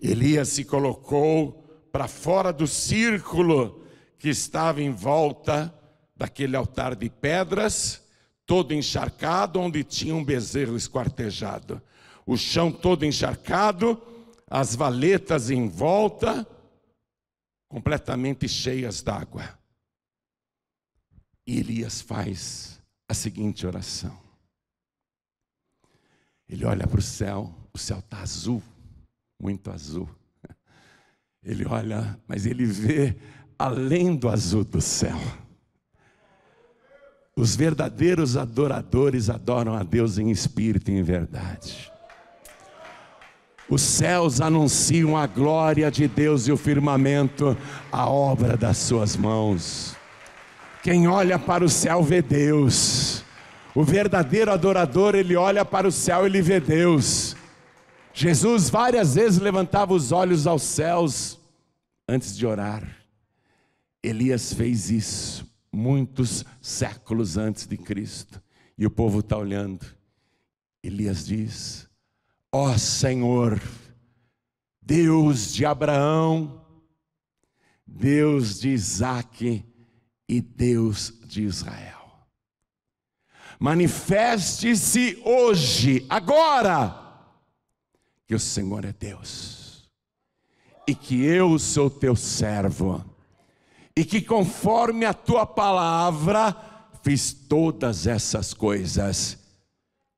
Elias se colocou para fora do círculo que estava em volta daquele altar de pedras, todo encharcado, onde tinha um bezerro esquartejado. O chão todo encharcado, as valetas em volta, completamente cheias d'água. E Elias faz a seguinte oração. Ele olha para o céu está azul, muito azul. Ele olha, mas ele vê além do azul do céu. Os verdadeiros adoradores adoram a Deus em espírito e em verdade. Os céus anunciam a glória de Deus e o firmamento, a obra das suas mãos. Quem olha para o céu vê Deus. O verdadeiro adorador, ele olha para o céu, ele vê Deus. Jesus várias vezes levantava os olhos aos céus antes de orar. Elias fez isso muitos séculos antes de Cristo. E o povo está olhando. Elias diz: ó Senhor, Deus de Abraão, Deus de Isaque e Deus de Israel, manifeste-se hoje, agora, que o Senhor é Deus, e que eu sou teu servo, e que conforme a tua palavra, fiz todas essas coisas.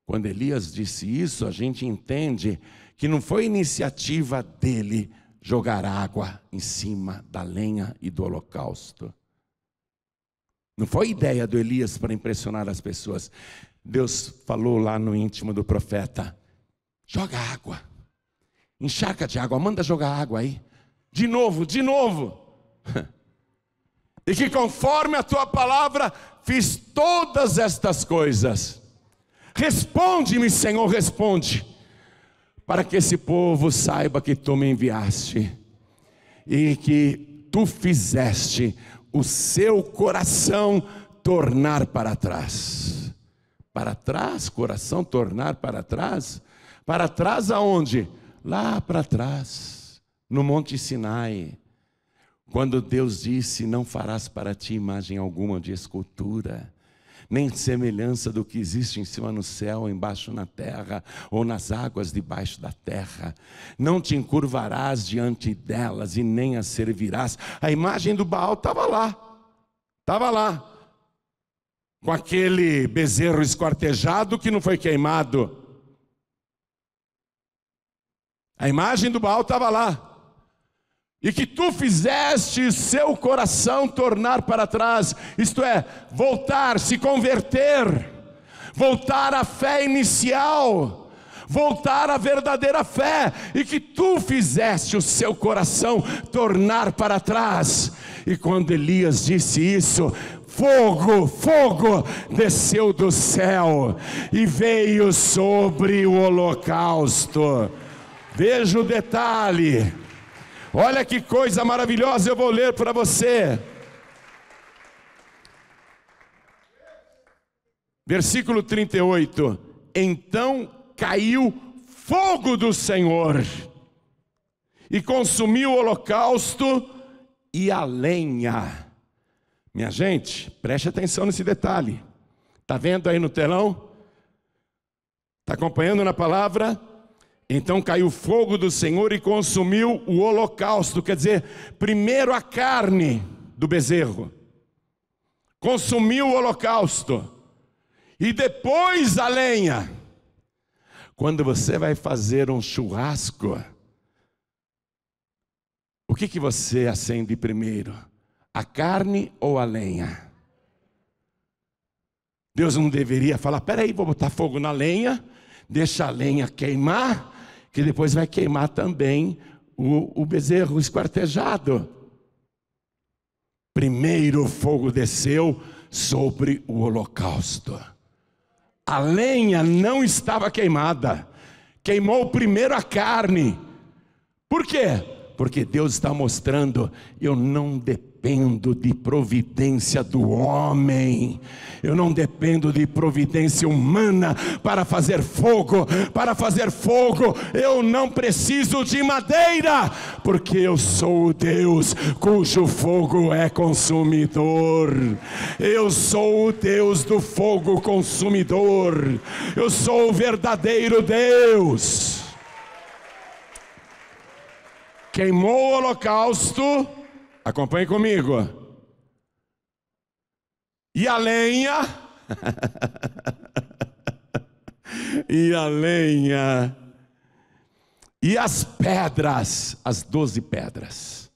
Quando Elias disse isso, a gente entende que não foi iniciativa dele jogar água em cima da lenha e do holocausto. Não foi ideia do Elias para impressionar as pessoas. Deus falou lá no íntimo do profeta: joga água, encharca de água, manda jogar água aí, de novo, e que conforme a tua palavra fiz todas estas coisas. Responde-me, Senhor, responde, para que esse povo saiba que tu me enviaste e que tu fizeste o seu coração tornar para trás, Para trás, coração tornar para trás. Para trás aonde? Lá para trás, no Monte Sinai. Quando Deus disse, não farás para ti imagem alguma de escultura, nem semelhança do que existe em cima no céu, embaixo na terra, ou nas águas debaixo da terra. Não te encurvarás diante delas e nem as servirás. A imagem do Baal estava lá, com aquele bezerro esquartejado que não foi queimado. A imagem do Baal estava lá. E que tu fizeste seu coração tornar para trás, isto é, voltar, se converter, voltar à fé inicial, voltar à verdadeira fé, e que tu fizeste o seu coração tornar para trás. E quando Elias disse isso, fogo desceu do céu e veio sobre o holocausto. Veja o detalhe. Olha que coisa maravilhosa, eu vou ler para você. Versículo 38. Então caiu fogo do Senhor e consumiu o holocausto e a lenha. Minha gente, preste atenção nesse detalhe. Está vendo aí no telão? Está acompanhando na palavra? Então caiu fogo do Senhor e consumiu o holocausto, quer dizer, primeiro a carne do bezerro, consumiu o holocausto, e depois a lenha. Quando você vai fazer um churrasco, o que você acende primeiro? A carne ou a lenha? Deus não deveria falar, peraí, vou botar fogo na lenha, deixa a lenha queimar, que depois vai queimar também o bezerro esquartejado. Primeiro o fogo desceu sobre o holocausto. A lenha não estava queimada, queimou primeiro a carne. Por quê? Porque Deus está mostrando, eu não dependo de providência do homem, eu não dependo de providência humana para fazer fogo. Para fazer fogo eu não preciso de madeira, porque eu sou o Deus cujo fogo é consumidor. Eu sou o Deus do fogo consumidor, eu sou o verdadeiro Deus. Queimou o holocausto, acompanhe comigo, e a lenha, e a lenha, e as pedras, as 12 pedras.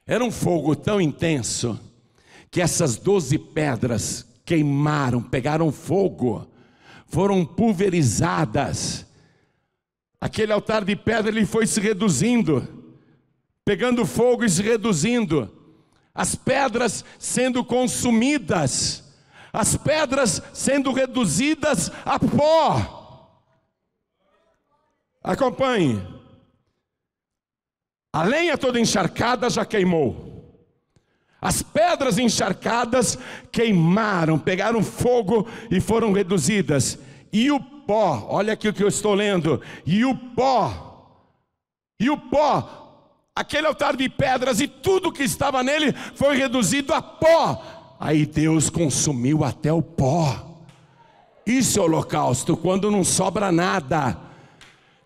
Era um fogo tão intenso, que essas 12 pedras queimaram, pegaram fogo, foram pulverizadas. Aquele altar de pedra, ele foi se reduzindo, pegando fogo e se reduzindo, as pedras sendo consumidas, as pedras sendo reduzidas a pó. Acompanhe. A lenha toda encharcada já queimou, as pedras encharcadas queimaram, pegaram fogo e foram reduzidas. E o pó, olha aqui o que eu estou lendo, e o pó, aquele altar de pedras e tudo que estava nele foi reduzido a pó. Aí Deus consumiu até o pó. Isso é holocausto, quando não sobra nada.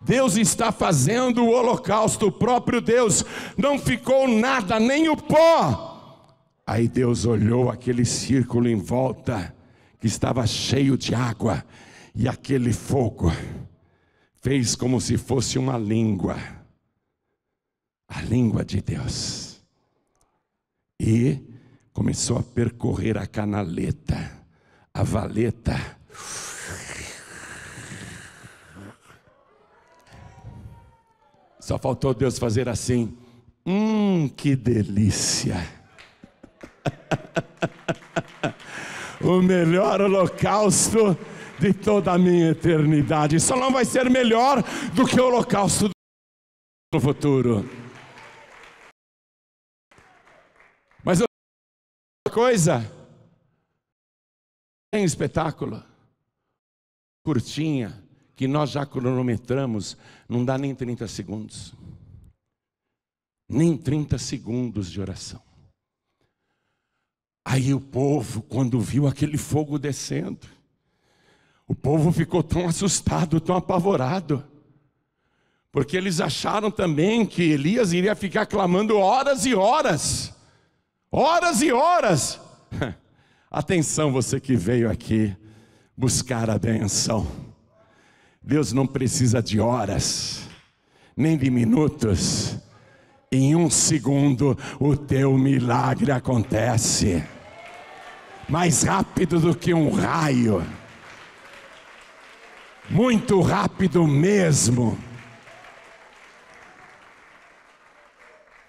Deus está fazendo o holocausto, o próprio Deus, não ficou nada, nem o pó. Aí Deus olhou aquele círculo em volta, que estava cheio de água, e aquele fogo fez como se fosse uma língua, a língua de Deus, e começou a percorrer a canaleta, a valeta. Só faltou Deus fazer assim, que delícia. O melhor holocausto de toda a minha eternidade. Só não vai ser melhor do que o holocausto no futuro. Mas outra coisa, tem espetáculo. curtinha, que nós já cronometramos, não dá nem 30 segundos. Nem 30 segundos de oração. Aí o povo, quando viu aquele fogo descendo, o povo ficou tão assustado, tão apavorado, porque eles acharam também que Elias iria ficar clamando horas e horas. Horas e horas. Atenção, você que veio aqui buscar a benção. Deus não precisa de horas, nem de minutos. Em 1 segundo o teu milagre acontece. Mais rápido do que um raio. Muito rápido mesmo.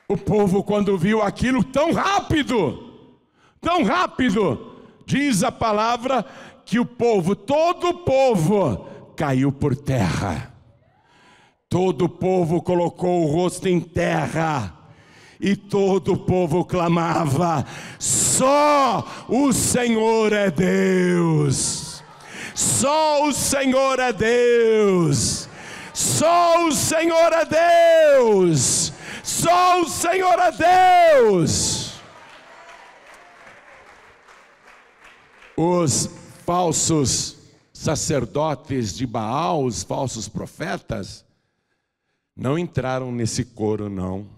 O povo, quando viu aquilo tão rápido, diz a palavra que o povo, todo o povo, caiu por terra. Todo o povo colocou o rosto em terra. E todo o povo clamava: só o Senhor é Deus. Só o Senhor é Deus. Só o Senhor é Deus. Só o Senhor é Deus. Os falsos sacerdotes de Baal, os falsos profetas, não entraram nesse coro não,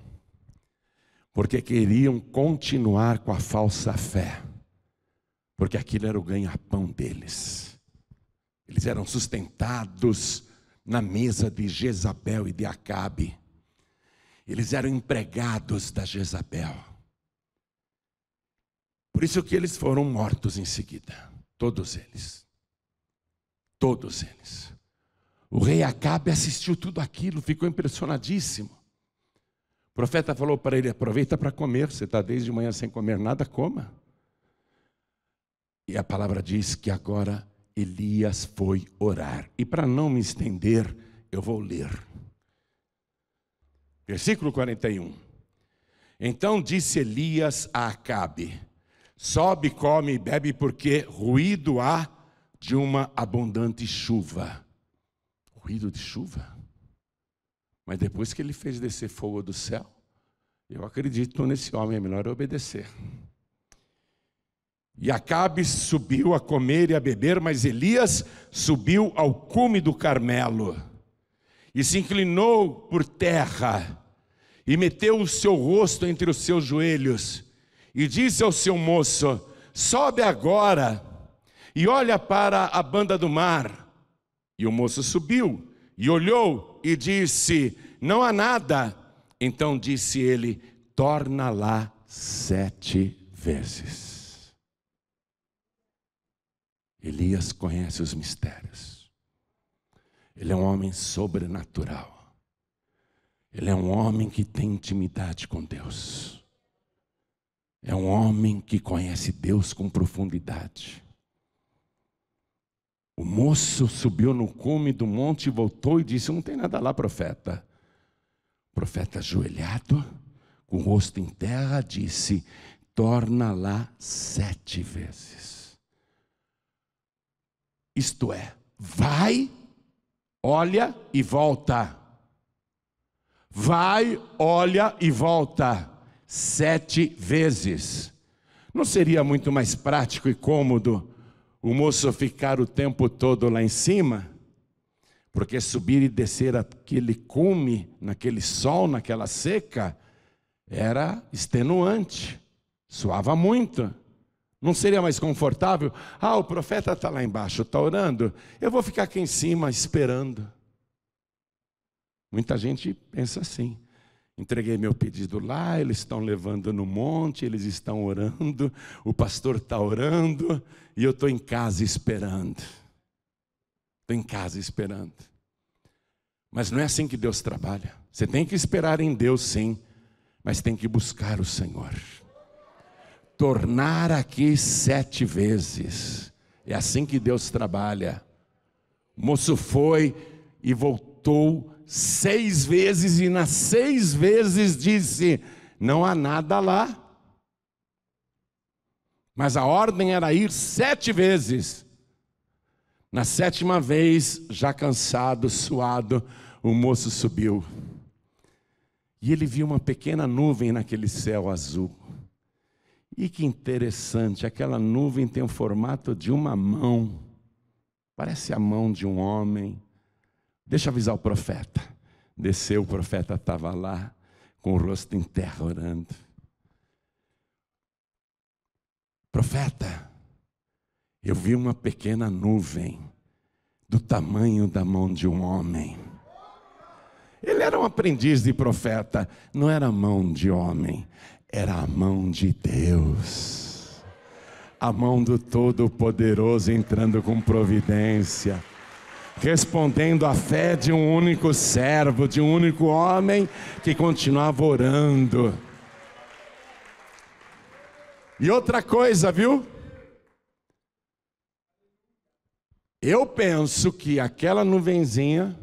porque queriam continuar com a falsa fé, porque aquilo era o ganha-pão deles. Eles eram sustentados na mesa de Jezabel e de Acabe. Eles eram empregados da Jezabel. Por isso que eles foram mortos em seguida. Todos eles. Todos eles. O rei Acabe assistiu tudo aquilo, ficou impressionadíssimo. O profeta falou para ele: aproveita para comer, você está desde manhã sem comer nada, coma. E a palavra diz que agora Elias foi orar. E para não me estender, eu vou ler. Versículo 41. Então disse Elias a Acabe: sobe, come e bebe, porque ruído há de uma abundante chuva. Ruído de chuva? Mas depois que ele fez descer fogo do céu, eu acredito nesse homem, é melhor obedecer. E Acabe subiu a comer e a beber, mas Elias subiu ao cume do Carmelo e se inclinou por terra e meteu o seu rosto entre os seus joelhos e disse ao seu moço: sobe agora e olha para a banda do mar. E o moço subiu e olhou e disse: não há nada. Então disse ele: torna lá 7 vezes. Elias conhece os mistérios. Ele é um homem sobrenatural. Ele é um homem que tem intimidade com Deus. É um homem que conhece Deus com profundidade. O moço subiu no cume do monte e voltou e disse: não tem nada lá, profeta. O profeta, ajoelhado, com o rosto em terra, disse: torna lá 7 vezes. Isto é, vai, olha e volta. Vai, olha e volta 7 vezes. Não seria muito mais prático e cômodo o moço ficar o tempo todo lá em cima? Porque subir e descer aquele cume, naquele sol, naquela seca, era extenuante, suava muito. Não seria mais confortável? Ah, o profeta está lá embaixo, está orando, eu vou ficar aqui em cima esperando. Muita gente pensa assim: entreguei meu pedido lá, eles estão levando no monte, eles estão orando, o pastor está orando, e eu estou em casa esperando. Estou em casa esperando. Mas não é assim que Deus trabalha. Você tem que esperar em Deus, sim, mas tem que buscar o Senhor. Tornar aqui 7 vezes. É assim que Deus trabalha. O moço foi e voltou 6 vezes, e nas 6 vezes disse: não há nada lá. Mas a ordem era ir 7 vezes. Na 7ª vez, já cansado, suado, o moço subiu. E ele viu uma pequena nuvem naquele céu azul. E que interessante, aquela nuvem tem o formato de uma mão. Parece a mão de um homem. Deixa eu avisar o profeta. Desceu, o profeta estava lá, com o rosto em terra, orando. Profeta, eu vi uma pequena nuvem do tamanho da mão de um homem. Ele era um aprendiz de profeta, não era a mão de homem, era a mão de Deus. A mão do Todo-Poderoso entrando com providência, respondendo à fé de um único servo, de um único homem que continuava orando. E outra coisa, viu? Eu penso que aquela nuvenzinha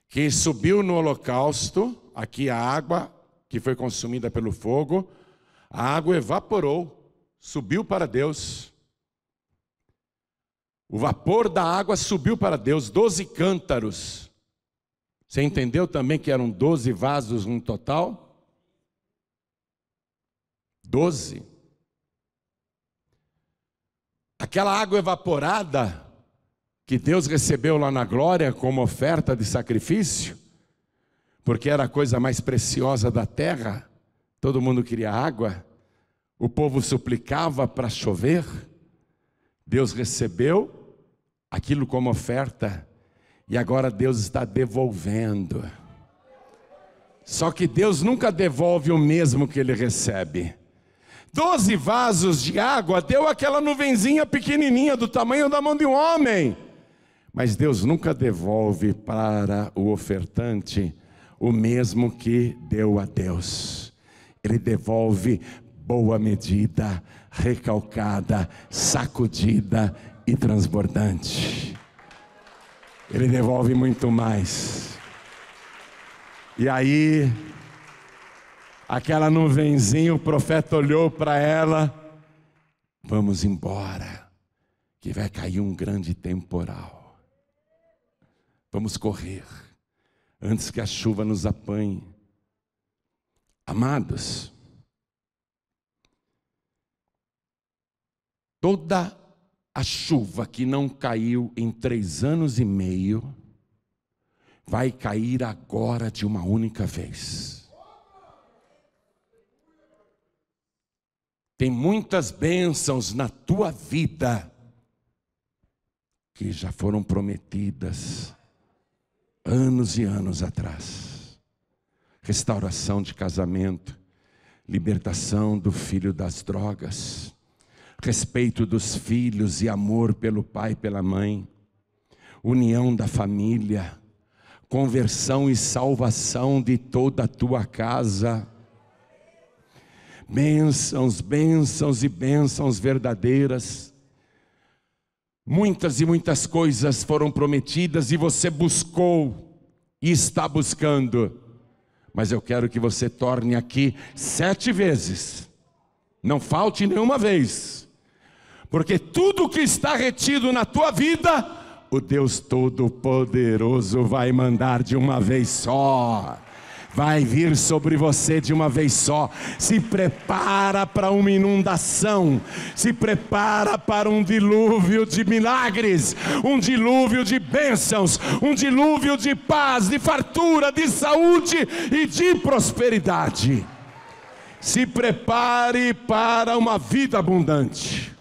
que subiu no holocausto, aqui a água que foi consumida pelo fogo, a água evaporou, subiu para Deus. O vapor da água subiu para Deus, 12 cântaros. Você entendeu também que eram 12 vasos no total? 12. Aquela água evaporada que Deus recebeu lá na glória como oferta de sacrifício, porque era a coisa mais preciosa da terra, todo mundo queria água, o povo suplicava para chover, Deus recebeu aquilo como oferta, e agora Deus está devolvendo. Só que Deus nunca devolve o mesmo que Ele recebe. 12 vasos de água deu aquela nuvenzinha pequenininha do tamanho da mão de um homem. Mas Deus nunca devolve para o ofertante o mesmo que deu a Deus. Ele devolve boa medida, recalcada, sacudida e transbordante. Ele devolve muito mais. E aí, aquela nuvenzinha, o profeta olhou para ela: vamos embora, que vai cair um grande temporal. Vamos correr, antes que a chuva nos apanhe. Amados, toda a chuva que não caiu em 3 anos e meio, vai cair agora de uma única vez. Tem muitas bênçãos na tua vida que já foram prometidas anos e anos atrás. Restauração de casamento, libertação do filho das drogas, respeito dos filhos e amor pelo pai e pela mãe, união da família, conversão e salvação de toda a tua casa. Bênçãos, bênçãos e bênçãos verdadeiras. Muitas e muitas coisas foram prometidas e você buscou e está buscando. Mas eu quero que você torne aqui 7 vezes. Não falte nenhuma vez. Porque tudo que está retido na tua vida, o Deus Todo-Poderoso vai mandar de uma vez só. Vai vir sobre você de uma vez só. Se prepara para uma inundação. Se prepara para um dilúvio de milagres. Um dilúvio de bênçãos. Um dilúvio de paz, de fartura, de saúde e de prosperidade. Se prepare para uma vida abundante.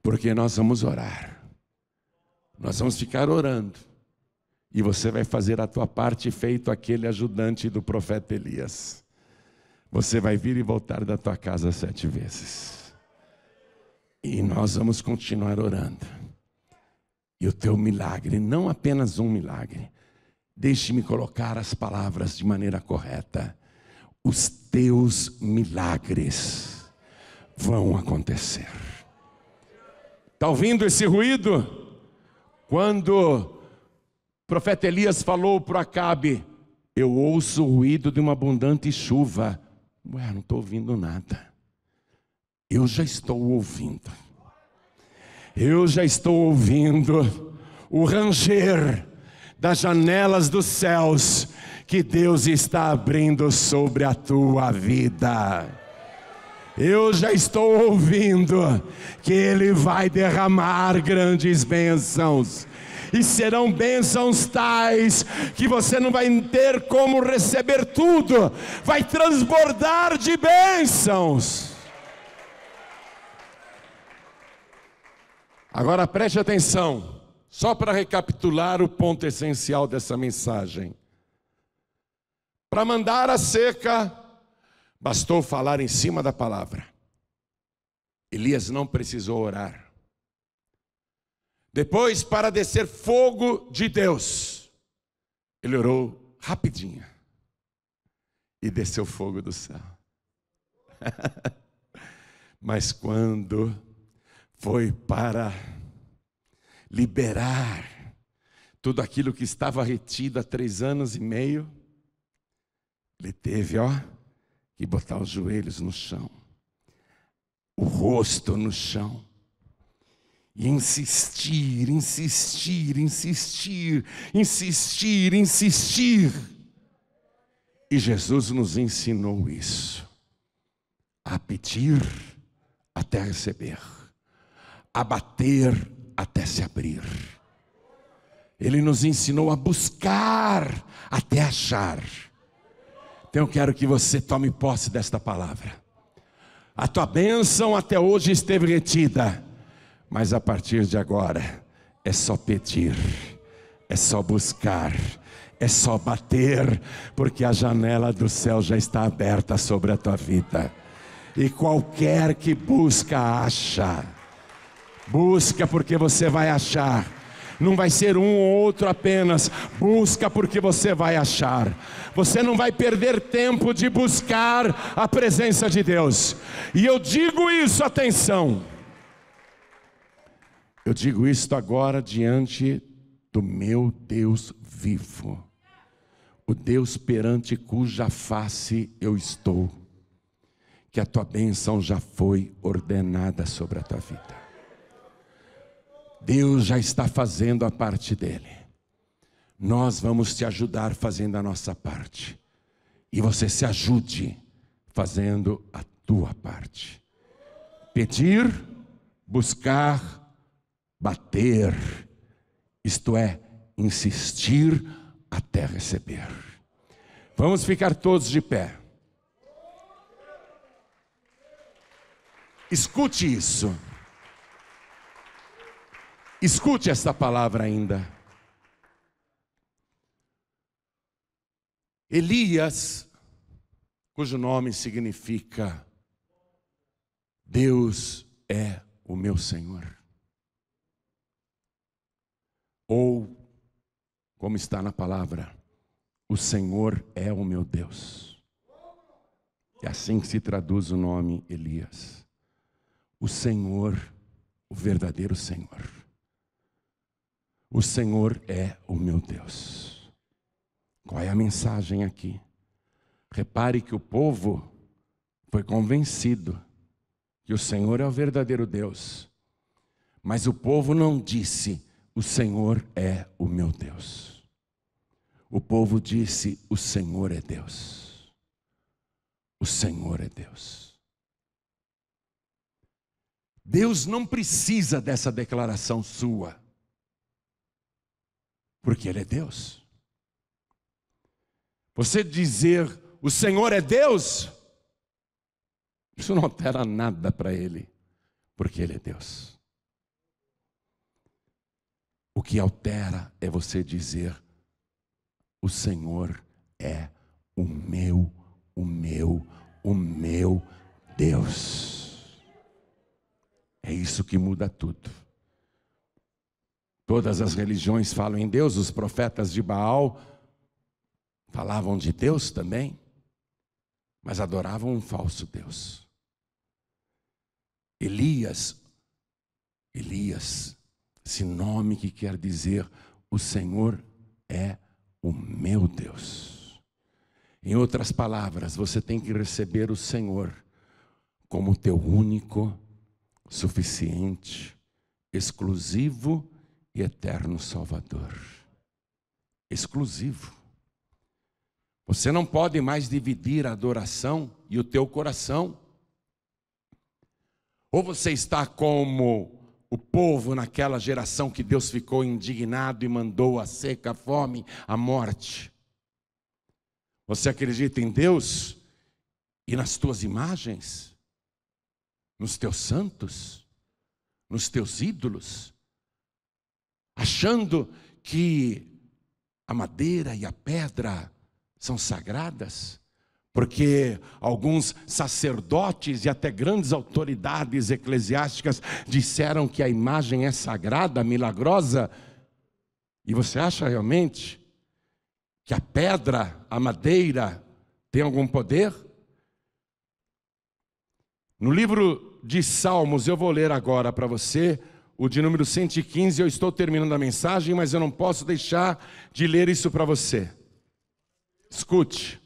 Porque nós vamos orar. Nós vamos ficar orando. E você vai fazer a tua parte, feito aquele ajudante do profeta Elias. Você vai vir e voltar da tua casa 7 vezes. E nós vamos continuar orando. E o teu milagre, não apenas um milagre. Deixe-me colocar as palavras de maneira correta. Os teus milagres vão acontecer. Está ouvindo esse ruído? Quando o profeta Elias falou para Acabe: eu ouço o ruído de uma abundante chuva. Ué, não estou ouvindo nada. Eu já estou ouvindo. Eu já estou ouvindo o ranger das janelas dos céus que Deus está abrindo sobre a tua vida. Eu já estou ouvindo que Ele vai derramar grandes bênçãos, e serão bênçãos tais que você não vai ter como receber tudo, vai transbordar de bênçãos. Agora preste atenção, só para recapitular o ponto essencial dessa mensagem. Para mandar a seca, bastou falar em cima da palavra. Elias não precisou orar. Depois, para descer fogo de Deus, ele orou rapidinho e desceu fogo do céu. Mas quando foi para liberar tudo aquilo que estava retido há 3 anos e meio, ele teve, que botar os joelhos no chão, o rosto no chão, e insistir, insistir, insistir, insistir, insistir. E Jesus nos ensinou isso: a pedir até receber, a bater até se abrir. Ele nos ensinou a buscar até achar. Então eu quero que você tome posse desta palavra. A tua bênção até hoje esteve retida, mas a partir de agora é só pedir, é só buscar, é só bater, porque a janela do céu já está aberta sobre a tua vida. E qualquer que busca, acha. Busca porque você vai achar. Não vai ser um ou outro apenas. Busca porque você vai achar. Você não vai perder tempo de buscar a presença de Deus. E eu digo isso, atenção. Eu digo isto agora diante do meu Deus vivo, o Deus perante cuja face eu estou, que a tua bênção já foi ordenada sobre a tua vida. Deus já está fazendo a parte dele. Nós vamos te ajudar fazendo a nossa parte. E você se ajude fazendo a tua parte. Pedir, buscar, bater, isto é, insistir até receber. Vamos ficar todos de pé. Escute isso. Escute esta palavra ainda. Elias, cujo nome significa Deus é o meu Senhor. Ou, como está na palavra, o Senhor é o meu Deus. É assim que se traduz o nome Elias. O Senhor, o verdadeiro Senhor. O Senhor é o meu Deus. Qual é a mensagem aqui? Repare que o povo foi convencido que o Senhor é o verdadeiro Deus. Mas o povo não disse: o Senhor é o meu Deus. O povo disse: o Senhor é Deus. O Senhor é Deus. Deus não precisa dessa declaração sua, porque Ele é Deus. Você dizer: o Senhor é Deus, isso não altera nada para Ele, porque Ele é Deus. O que altera é você dizer: o Senhor é o meu Deus. É isso que muda tudo. Todas as religiões falam em Deus, os profetas de Baal falavam de Deus também, mas adoravam um falso Deus. Elias, esse nome que quer dizer: o Senhor é o meu Deus. Em outras palavras, você tem que receber o Senhor como teu único, suficiente, exclusivo e eterno Salvador. Exclusivo. Você não pode mais dividir a adoração e o teu coração. Ou você está como o povo naquela geração que Deus ficou indignado e mandou a seca, a fome, a morte. Você acredita em Deus e nas tuas imagens, nos teus santos, nos teus ídolos, achando que a madeira e a pedra são sagradas, porque alguns sacerdotes e até grandes autoridades eclesiásticas disseram que a imagem é sagrada, milagrosa, e você acha realmente que a pedra, a madeira, tem algum poder? No livro de Salmos, eu vou ler agora para você, o de número 115, eu estou terminando a mensagem, mas eu não posso deixar de ler isso para você. Escute.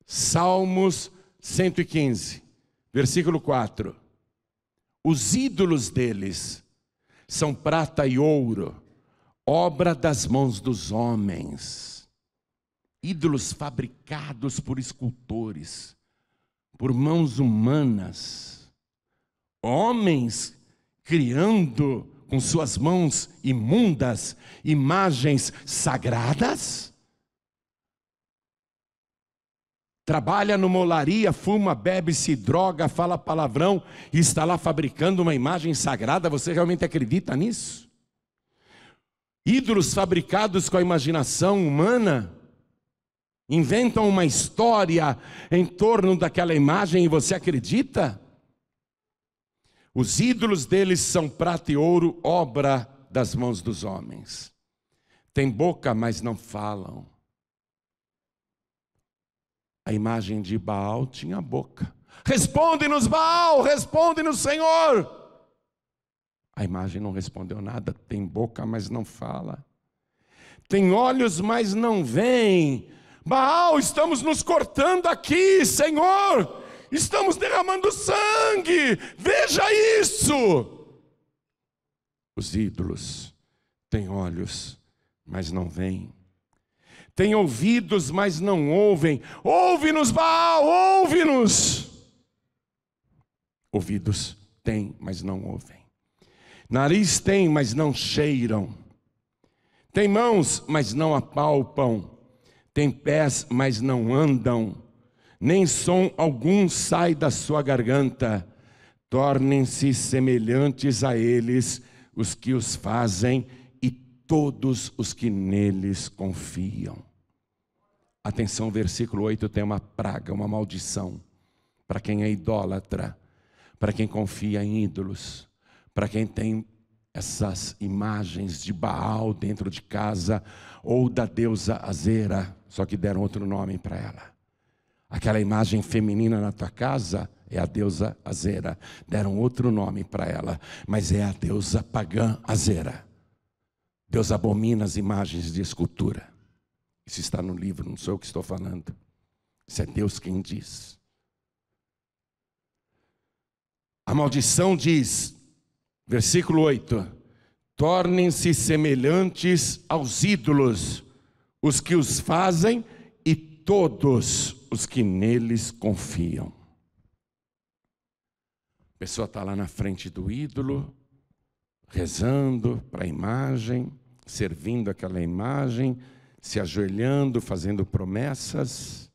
Salmos 115, versículo 4. Os ídolos deles são prata e ouro, obra das mãos dos homens. Ídolos fabricados por escultores, por mãos humanas. Homens criando com suas mãos imundas imagens sagradas. Trabalha numa olaria, fuma, bebe, se droga, fala palavrão e está lá fabricando uma imagem sagrada. Você realmente acredita nisso? Ídolos fabricados com a imaginação humana inventam uma história em torno daquela imagem e você acredita? Os ídolos deles são prata e ouro, obra das mãos dos homens. Tem boca, mas não falam. A imagem de Baal tinha boca. Responde-nos, Baal, responde-nos, Senhor. A imagem não respondeu nada. Tem boca, mas não fala. Tem olhos, mas não veem. Baal, estamos nos cortando aqui, Senhor. Estamos derramando sangue. Veja isso. Os ídolos têm olhos, mas não veem. Tem ouvidos, mas não ouvem. Ouve-nos, Baal, ouve-nos. Ouvidos tem, mas não ouvem. Nariz tem, mas não cheiram. Tem mãos, mas não apalpam. Tem pés, mas não andam. Nem som algum sai da sua garganta. Tornem-se semelhantes a eles os que os fazem e todos os que neles confiam. Atenção, o versículo 8 tem uma praga, uma maldição. Para quem é idólatra, para quem confia em ídolos, para quem tem essas imagens de Baal dentro de casa, ou da deusa Azera, só que deram outro nome para ela. Aquela imagem feminina na tua casa é a deusa Azera, deram outro nome para ela, mas é a deusa pagã Azera. Deus abomina as imagens de escultura. Isso está no livro, não sou eu que estou falando. Isso é Deus quem diz. A maldição diz, versículo 8: tornem-se semelhantes aos ídolos, os que os fazem e todos os que neles confiam. A pessoa está lá na frente do ídolo, rezando para a imagem, servindo aquela imagem, se ajoelhando, fazendo promessas.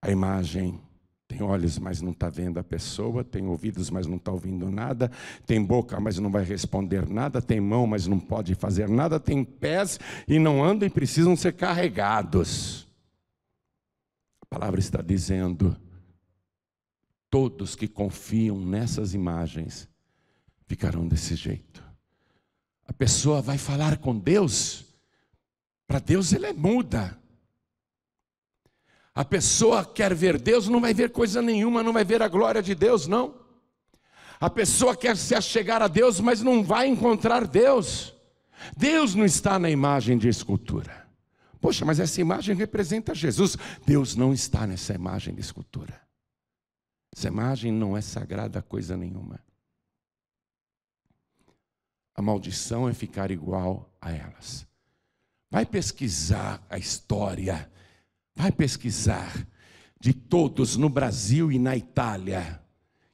A imagem tem olhos, mas não está vendo a pessoa, tem ouvidos, mas não está ouvindo nada, tem boca, mas não vai responder nada, tem mão, mas não pode fazer nada, tem pés e não andam e precisam ser carregados. A palavra está dizendo, todos que confiam nessas imagens ficarão desse jeito. A pessoa vai falar com Deus, para Deus ele é muda. A pessoa quer ver Deus, não vai ver coisa nenhuma, não vai ver a glória de Deus, não. A pessoa quer se achegar a Deus, mas não vai encontrar Deus. Deus não está na imagem de escultura. Poxa, mas essa imagem representa Jesus. Deus não está nessa imagem de escultura. Essa imagem não é sagrada coisa nenhuma. a maldição é ficar igual a elas. Vai pesquisar a história, vai pesquisar de todos no Brasil e na Itália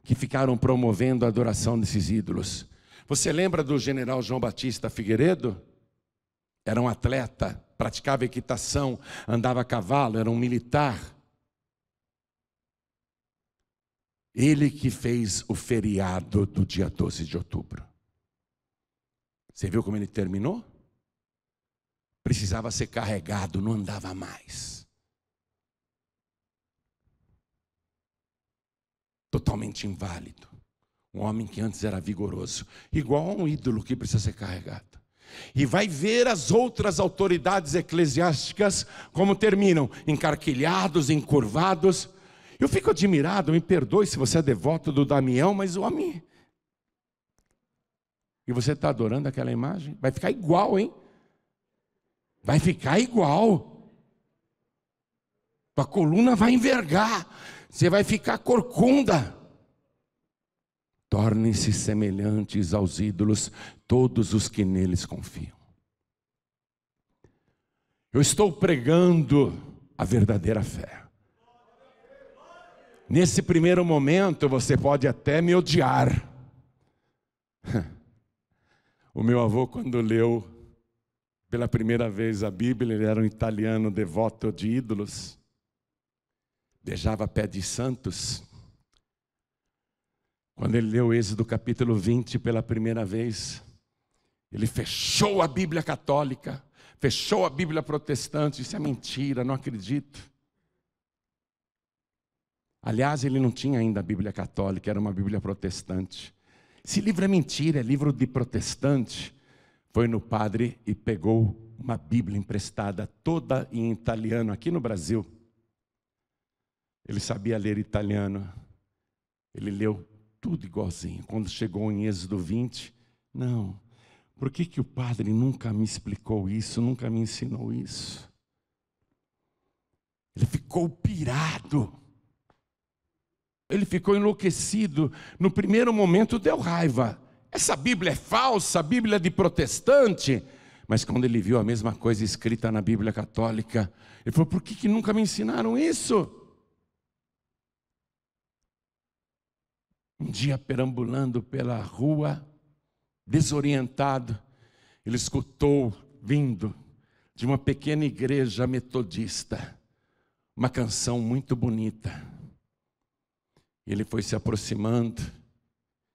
que ficaram promovendo a adoração desses ídolos. Você lembra do general João Batista Figueiredo? Era um atleta, praticava equitação, andava a cavalo, era um militar. Ele que fez o feriado do dia 12 de outubro. Você viu como ele terminou? Precisava ser carregado, não andava mais. Totalmente inválido. Um homem que antes era vigoroso, igual a um ídolo que precisa ser carregado. E vai ver as outras autoridades eclesiásticas como terminam, encarquilhados, encurvados. Eu fico admirado, me perdoe se você é devoto do Damião, mas o homem... E você está adorando aquela imagem? Vai ficar igual, hein? Vai ficar igual. Tua coluna vai envergar. Você vai ficar corcunda. Tornem-se semelhantes aos ídolos todos os que neles confiam. Eu estou pregando a verdadeira fé. Nesse primeiro momento você pode até me odiar. O meu avô, quando leu pela primeira vez a Bíblia, ele era um italiano devoto de ídolos, beijava pé de santos. Quando ele leu Êxodo capítulo 20 pela primeira vez, ele fechou a Bíblia católica, fechou a Bíblia protestante, isso é mentira, não acredito. Aliás, ele não tinha ainda a Bíblia católica, era uma Bíblia protestante. Esse livro é mentira, é livro de protestante. Foi no padre e pegou uma Bíblia emprestada, toda em italiano, aqui no Brasil. Ele sabia ler italiano. Ele leu tudo igualzinho. Quando chegou em Êxodo 20, não. Por que o padre nunca me explicou isso, nunca me ensinou isso? Ele ficou pirado. Ele ficou enlouquecido. No primeiro momento deu raiva. Essa Bíblia é falsa, a Bíblia é de protestante. Mas quando ele viu a mesma coisa escrita na Bíblia católica, ele falou, por que nunca me ensinaram isso? Um dia perambulando pela rua, desorientado, ele escutou, vindo de uma pequena igreja metodista, uma canção muito bonita. Ele foi se aproximando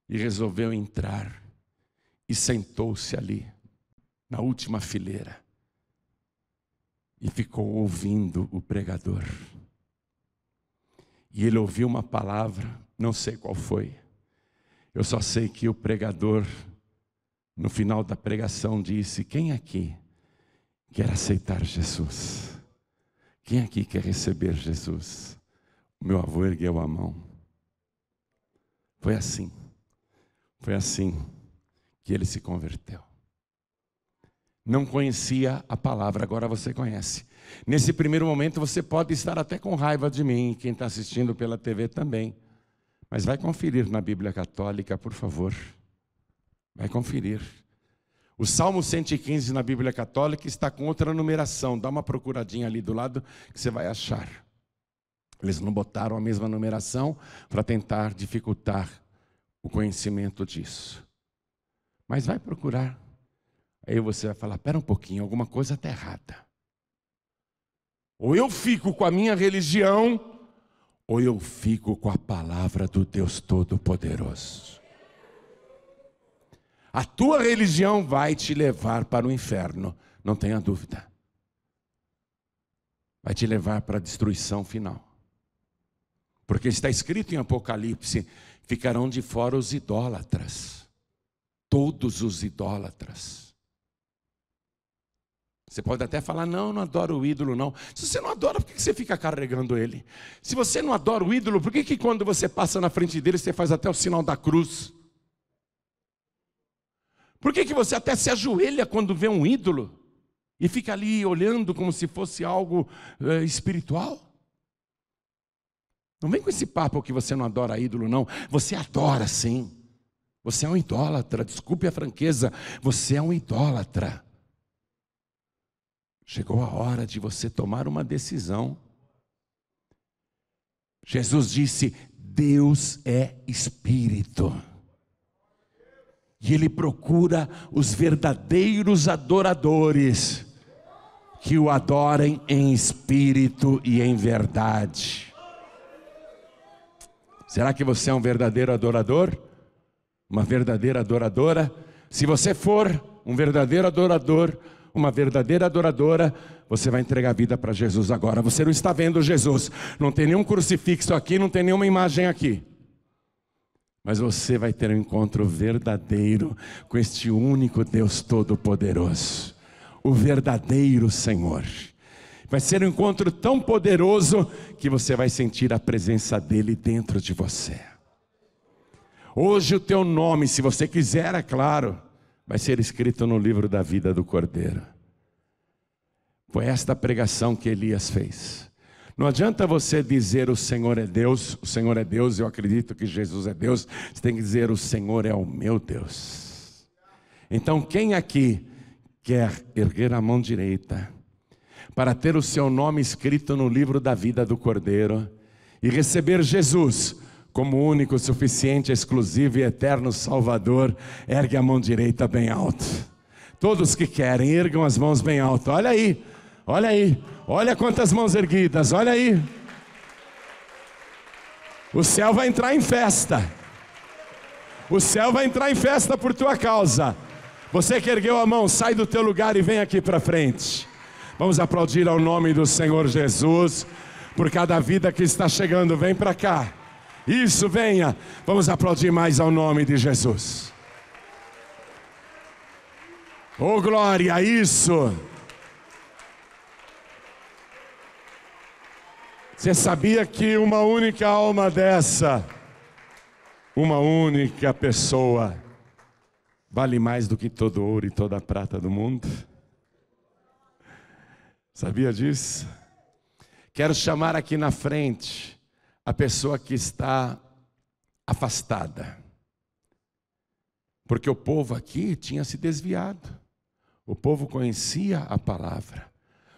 e resolveu entrar e sentou-se ali, na última fileira, e ficou ouvindo o pregador. E ele ouviu uma palavra, não sei qual foi, eu só sei que o pregador, no final da pregação, disse, quem aqui quer aceitar Jesus? Quem aqui quer receber Jesus? O meu avô ergueu a mão. Foi assim que ele se converteu. Não conhecia a palavra, agora você conhece. Nesse primeiro momento você pode estar até com raiva de mim, quem está assistindo pela TV também. Mas vai conferir na Bíblia Católica, por favor. Vai conferir. O Salmo 115 na Bíblia Católica está com outra numeração. Dá uma procuradinha ali do lado que você vai achar. Eles não botaram a mesma numeração para tentar dificultar o conhecimento disso. Mas vai procurar. Aí você vai falar, espera um pouquinho, alguma coisa está errada. Ou eu fico com a minha religião, ou eu fico com a palavra do Deus Todo-Poderoso. A tua religião vai te levar para o inferno, não tenha dúvida. Vai te levar para a destruição final. Porque está escrito em Apocalipse, ficarão de fora os idólatras. Todos os idólatras. Você pode até falar, não adoro o ídolo não. Se você não adora, por que você fica carregando ele? Se você não adora o ídolo, por que quando você passa na frente dele, você faz até o sinal da cruz? Por que você até se ajoelha quando vê um ídolo? E fica ali olhando como se fosse algo espiritual? Não vem com esse papo que você não adora ídolo não. Você adora sim. Você é um idólatra, desculpe a franqueza, você é um idólatra. Chegou a hora de você tomar uma decisão. Jesus disse: Deus é Espírito. E Ele procura os verdadeiros adoradores, que o adorem em espírito e em verdade. Será que você é um verdadeiro adorador? Uma verdadeira adoradora? Se você for um verdadeiro adorador, uma verdadeira adoradora, você vai entregar a vida para Jesus agora. Você não está vendo Jesus, não tem nenhum crucifixo aqui, não tem nenhuma imagem aqui. Mas você vai ter um encontro verdadeiro com este único Deus Todo-Poderoso, o verdadeiro Senhor. Vai ser um encontro tão poderoso que você vai sentir a presença dEle dentro de você. Hoje o teu nome, se você quiser, é claro, vai ser escrito no livro da vida do Cordeiro. Foi esta a pregação que Elias fez. Não adianta você dizer o Senhor é Deus, eu acredito que Jesus é Deus. Você tem que dizer o Senhor é o meu Deus. Então quem aqui quer erguer a mão direita para ter o seu nome escrito no livro da vida do Cordeiro e receber Jesus como único, suficiente, exclusivo e eterno Salvador, ergue a mão direita bem alto. Todos que querem, ergam as mãos bem alto. Olha aí, olha aí, olha quantas mãos erguidas, olha aí. O céu vai entrar em festa. O céu vai entrar em festa por tua causa. Você que ergueu a mão, sai do teu lugar e vem aqui para frente. Vamos aplaudir ao nome do Senhor Jesus por cada vida que está chegando. Vem para cá. Isso, venha. Vamos aplaudir mais ao nome de Jesus. Oh glória, isso. Você sabia que uma única alma dessa, uma única pessoa, vale mais do que todo ouro e toda a prata do mundo? Sabia disso? Quero chamar aqui na frente a pessoa que está afastada, porque o povo aqui tinha se desviado. O povo conhecia a palavra,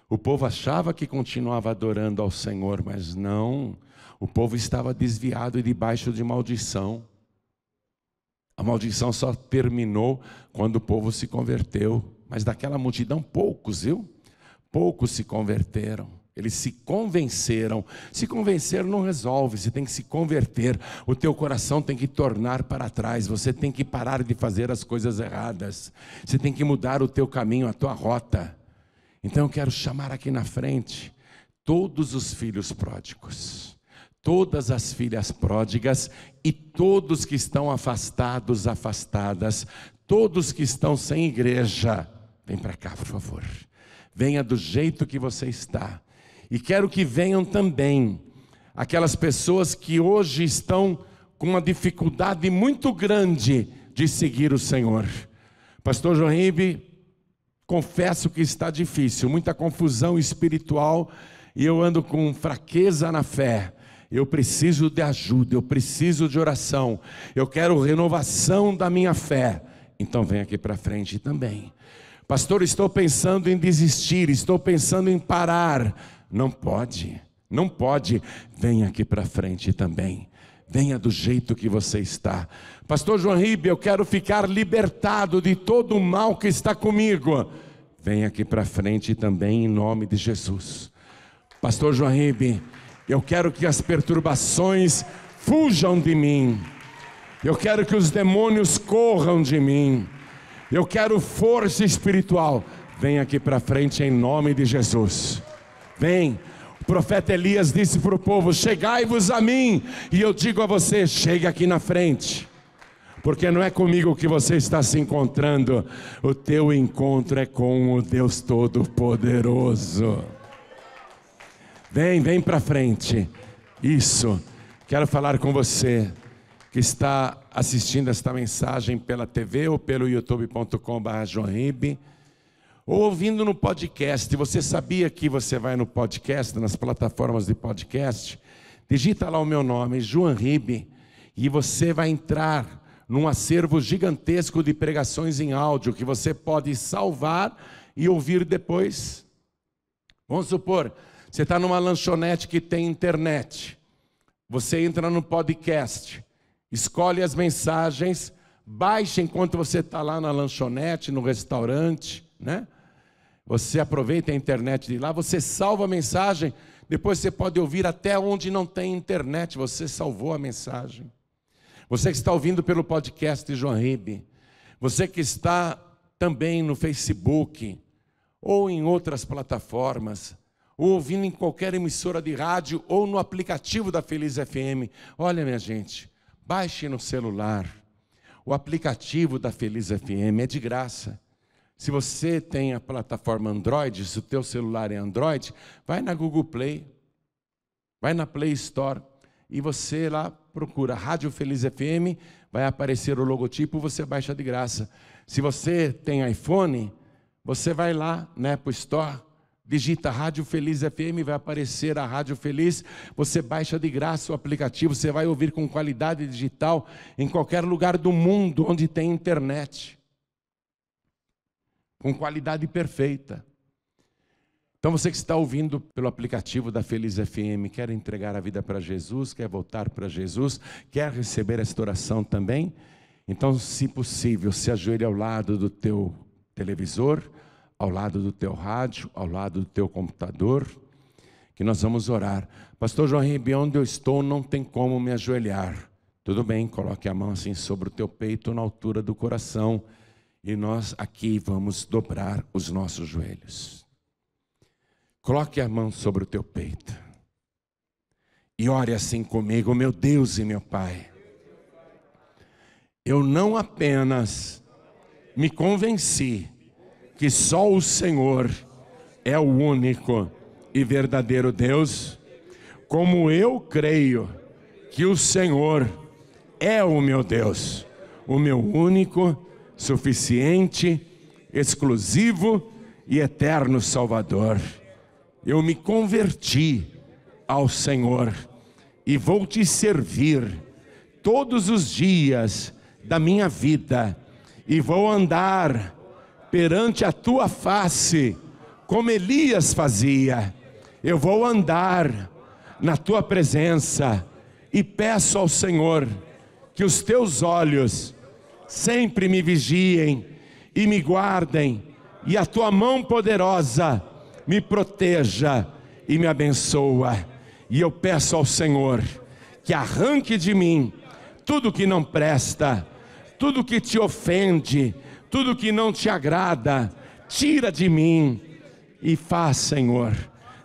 o povo achava que continuava adorando ao Senhor, mas não, o povo estava desviado e debaixo de maldição. A maldição só terminou quando o povo se converteu, mas daquela multidão poucos, viu? Poucos se converteram. Eles se convenceram. Se convencer não resolve, você tem que se converter. O teu coração tem que tornar para trás. Você tem que parar de fazer as coisas erradas. Você tem que mudar o teu caminho, a tua rota. Então eu quero chamar aqui na frente todos os filhos pródigos, todas as filhas pródigas e todos que estão afastados, afastadas, todos que estão sem igreja. Vem para cá, por favor. Venha do jeito que você está. E quero que venham também aquelas pessoas que hoje estão com uma dificuldade muito grande de seguir o Senhor. Pastor João Ribe, confesso que está difícil, muita confusão espiritual e eu ando com fraqueza na fé. Eu preciso de ajuda, eu preciso de oração, eu quero renovação da minha fé. Então vem aqui para frente também. Pastor, estou pensando em desistir, estou pensando em parar. Não pode, não pode. Venha aqui para frente também. Venha do jeito que você está. Pastor João Ribe, eu quero ficar libertado de todo o mal que está comigo. Venha aqui para frente também em nome de Jesus. Pastor João Ribe, eu quero que as perturbações fujam de mim. Eu quero que os demônios corram de mim. Eu quero força espiritual. Vem aqui para frente em nome de Jesus. Vem. O profeta Elias disse para o povo: chegai-vos a mim. E eu digo a você: chegue aqui na frente. Porque não é comigo que você está se encontrando. O teu encontro é com o Deus Todo-Poderoso. Vem para frente. Isso. Quero falar com você que está assistindo esta mensagem pela TV ou pelo youtube.com/joãoribe, ou ouvindo no podcast. Você sabia que você vai no podcast, nas plataformas de podcast, digita lá o meu nome, João Ribe, e você vai entrar num acervo gigantesco de pregações em áudio que você pode salvar e ouvir depois. Vamos supor, você está numa lanchonete que tem internet. Você entra no podcast, escolhe as mensagens, baixa enquanto você está lá na lanchonete, no restaurante, né? Você aproveita a internet de lá, você salva a mensagem, depois você pode ouvir até onde não tem internet, você salvou a mensagem. Você que está ouvindo pelo podcast de João Ribe, você que está também no Facebook, ou em outras plataformas, ou ouvindo em qualquer emissora de rádio, ou no aplicativo da Feliz FM. Olha, minha gente, baixe no celular. O aplicativo da Feliz FM é de graça. Se você tem a plataforma Android, se o teu celular é Android, vai na Google Play, vai na Play Store, e você lá procura Rádio Feliz FM, vai aparecer o logotipo, você baixa de graça. Se você tem iPhone, você vai lá na Apple Store, digita Rádio Feliz FM, vai aparecer a Rádio Feliz, você baixa de graça o aplicativo, você vai ouvir com qualidade digital em qualquer lugar do mundo onde tem internet. Com qualidade perfeita. Então você que está ouvindo pelo aplicativo da Feliz FM, quer entregar a vida para Jesus, quer voltar para Jesus, quer receber esta oração também? Então, se possível, se ajoelhe ao lado do teu televisor, ao lado do teu rádio, ao lado do teu computador, que nós vamos orar. Pastor João Ribe, onde eu estou não tem como me ajoelhar. Tudo bem, coloque a mão assim sobre o teu peito, na altura do coração, e nós aqui vamos dobrar os nossos joelhos. Coloque a mão sobre o teu peito e ore assim comigo: meu Deus e meu Pai, eu não apenas me convenci que só o Senhor é o único e verdadeiro Deus, como eu creio que o Senhor é o meu Deus, o meu único, suficiente, exclusivo e eterno Salvador. Eu me converti ao Senhor e vou te servir todos os dias da minha vida e vou andar perante a tua face como Elias fazia. Eu vou andar na tua presença e peço ao Senhor que os teus olhos sempre me vigiem e me guardem, e a tua mão poderosa me proteja e me abençoa. E eu peço ao Senhor que arranque de mim tudo que não presta, tudo que te ofende, tudo que não te agrada, tira de mim e faz, Senhor,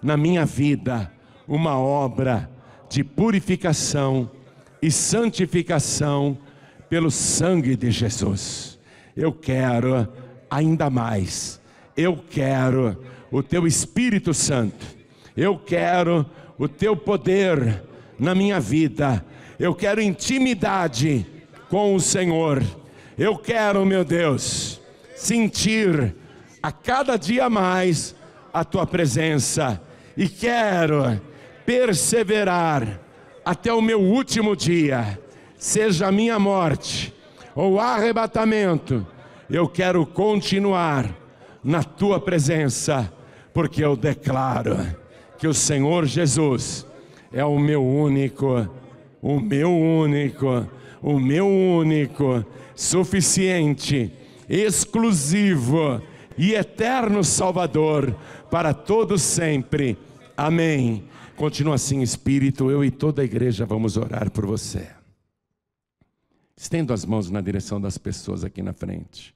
na minha vida uma obra de purificação e santificação pelo sangue de Jesus. Eu quero ainda mais, eu quero o teu Espírito Santo, eu quero o teu poder na minha vida, eu quero intimidade com o Senhor, eu quero, meu Deus, sentir a cada dia mais a tua presença, e quero perseverar até o meu último dia, seja a minha morte ou arrebatamento, eu quero continuar na tua presença, porque eu declaro que o Senhor Jesus é o meu único, suficiente, exclusivo e eterno Salvador para todos sempre. Amém. Continua assim, Espírito, eu e toda a igreja vamos orar por você. Estendo as mãos na direção das pessoas aqui na frente.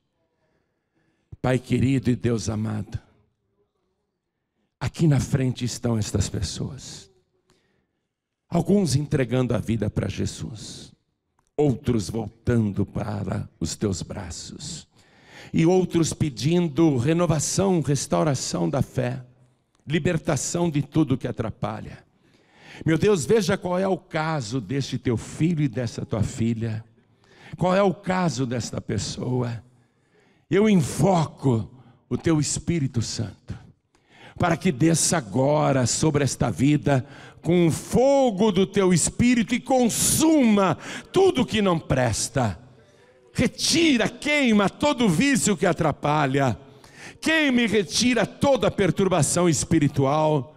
Pai querido e Deus amado, aqui na frente estão estas pessoas. Alguns entregando a vida para Jesus, outros voltando para os teus braços, e outros pedindo renovação, restauração da fé, libertação de tudo que atrapalha. Meu Deus, veja qual é o caso deste teu filho e dessa tua filha, qual é o caso desta pessoa. Eu invoco o teu Espírito Santo, para que desça agora sobre esta vida, com o fogo do teu Espírito, e consuma tudo que não presta. retira, queima todo vício que atrapalha, queima e retira toda perturbação espiritual,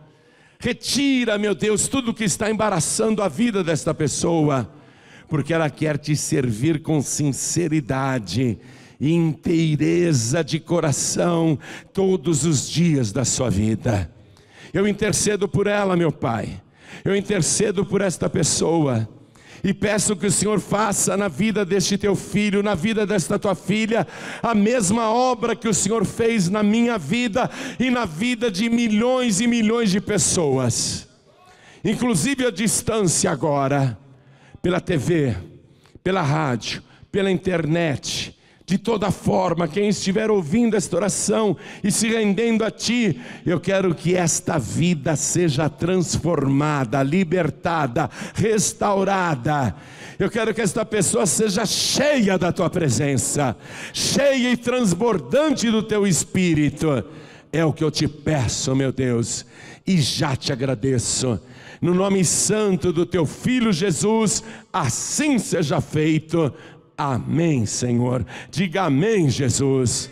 retira, meu Deus, tudo que está embaraçando a vida desta pessoa, porque ela quer te servir com sinceridade e inteireza de coração todos os dias da sua vida. Eu intercedo por ela, meu Pai, eu intercedo por esta pessoa, e peço que o Senhor faça na vida deste teu filho, na vida desta tua filha, a mesma obra que o Senhor fez na minha vida e na vida de milhões e milhões de pessoas, inclusive à distância agora, pela TV, pela rádio, pela internet, de toda forma. Quem estiver ouvindo esta oração e se rendendo a Ti, eu quero que esta vida seja transformada, libertada, restaurada. Eu quero que esta pessoa seja cheia da Tua presença, cheia e transbordante do Teu Espírito. É o que eu te peço, meu Deus, e já te agradeço. No nome santo do Teu Filho Jesus, assim seja feito. Amém, Senhor. Diga amém, Jesus.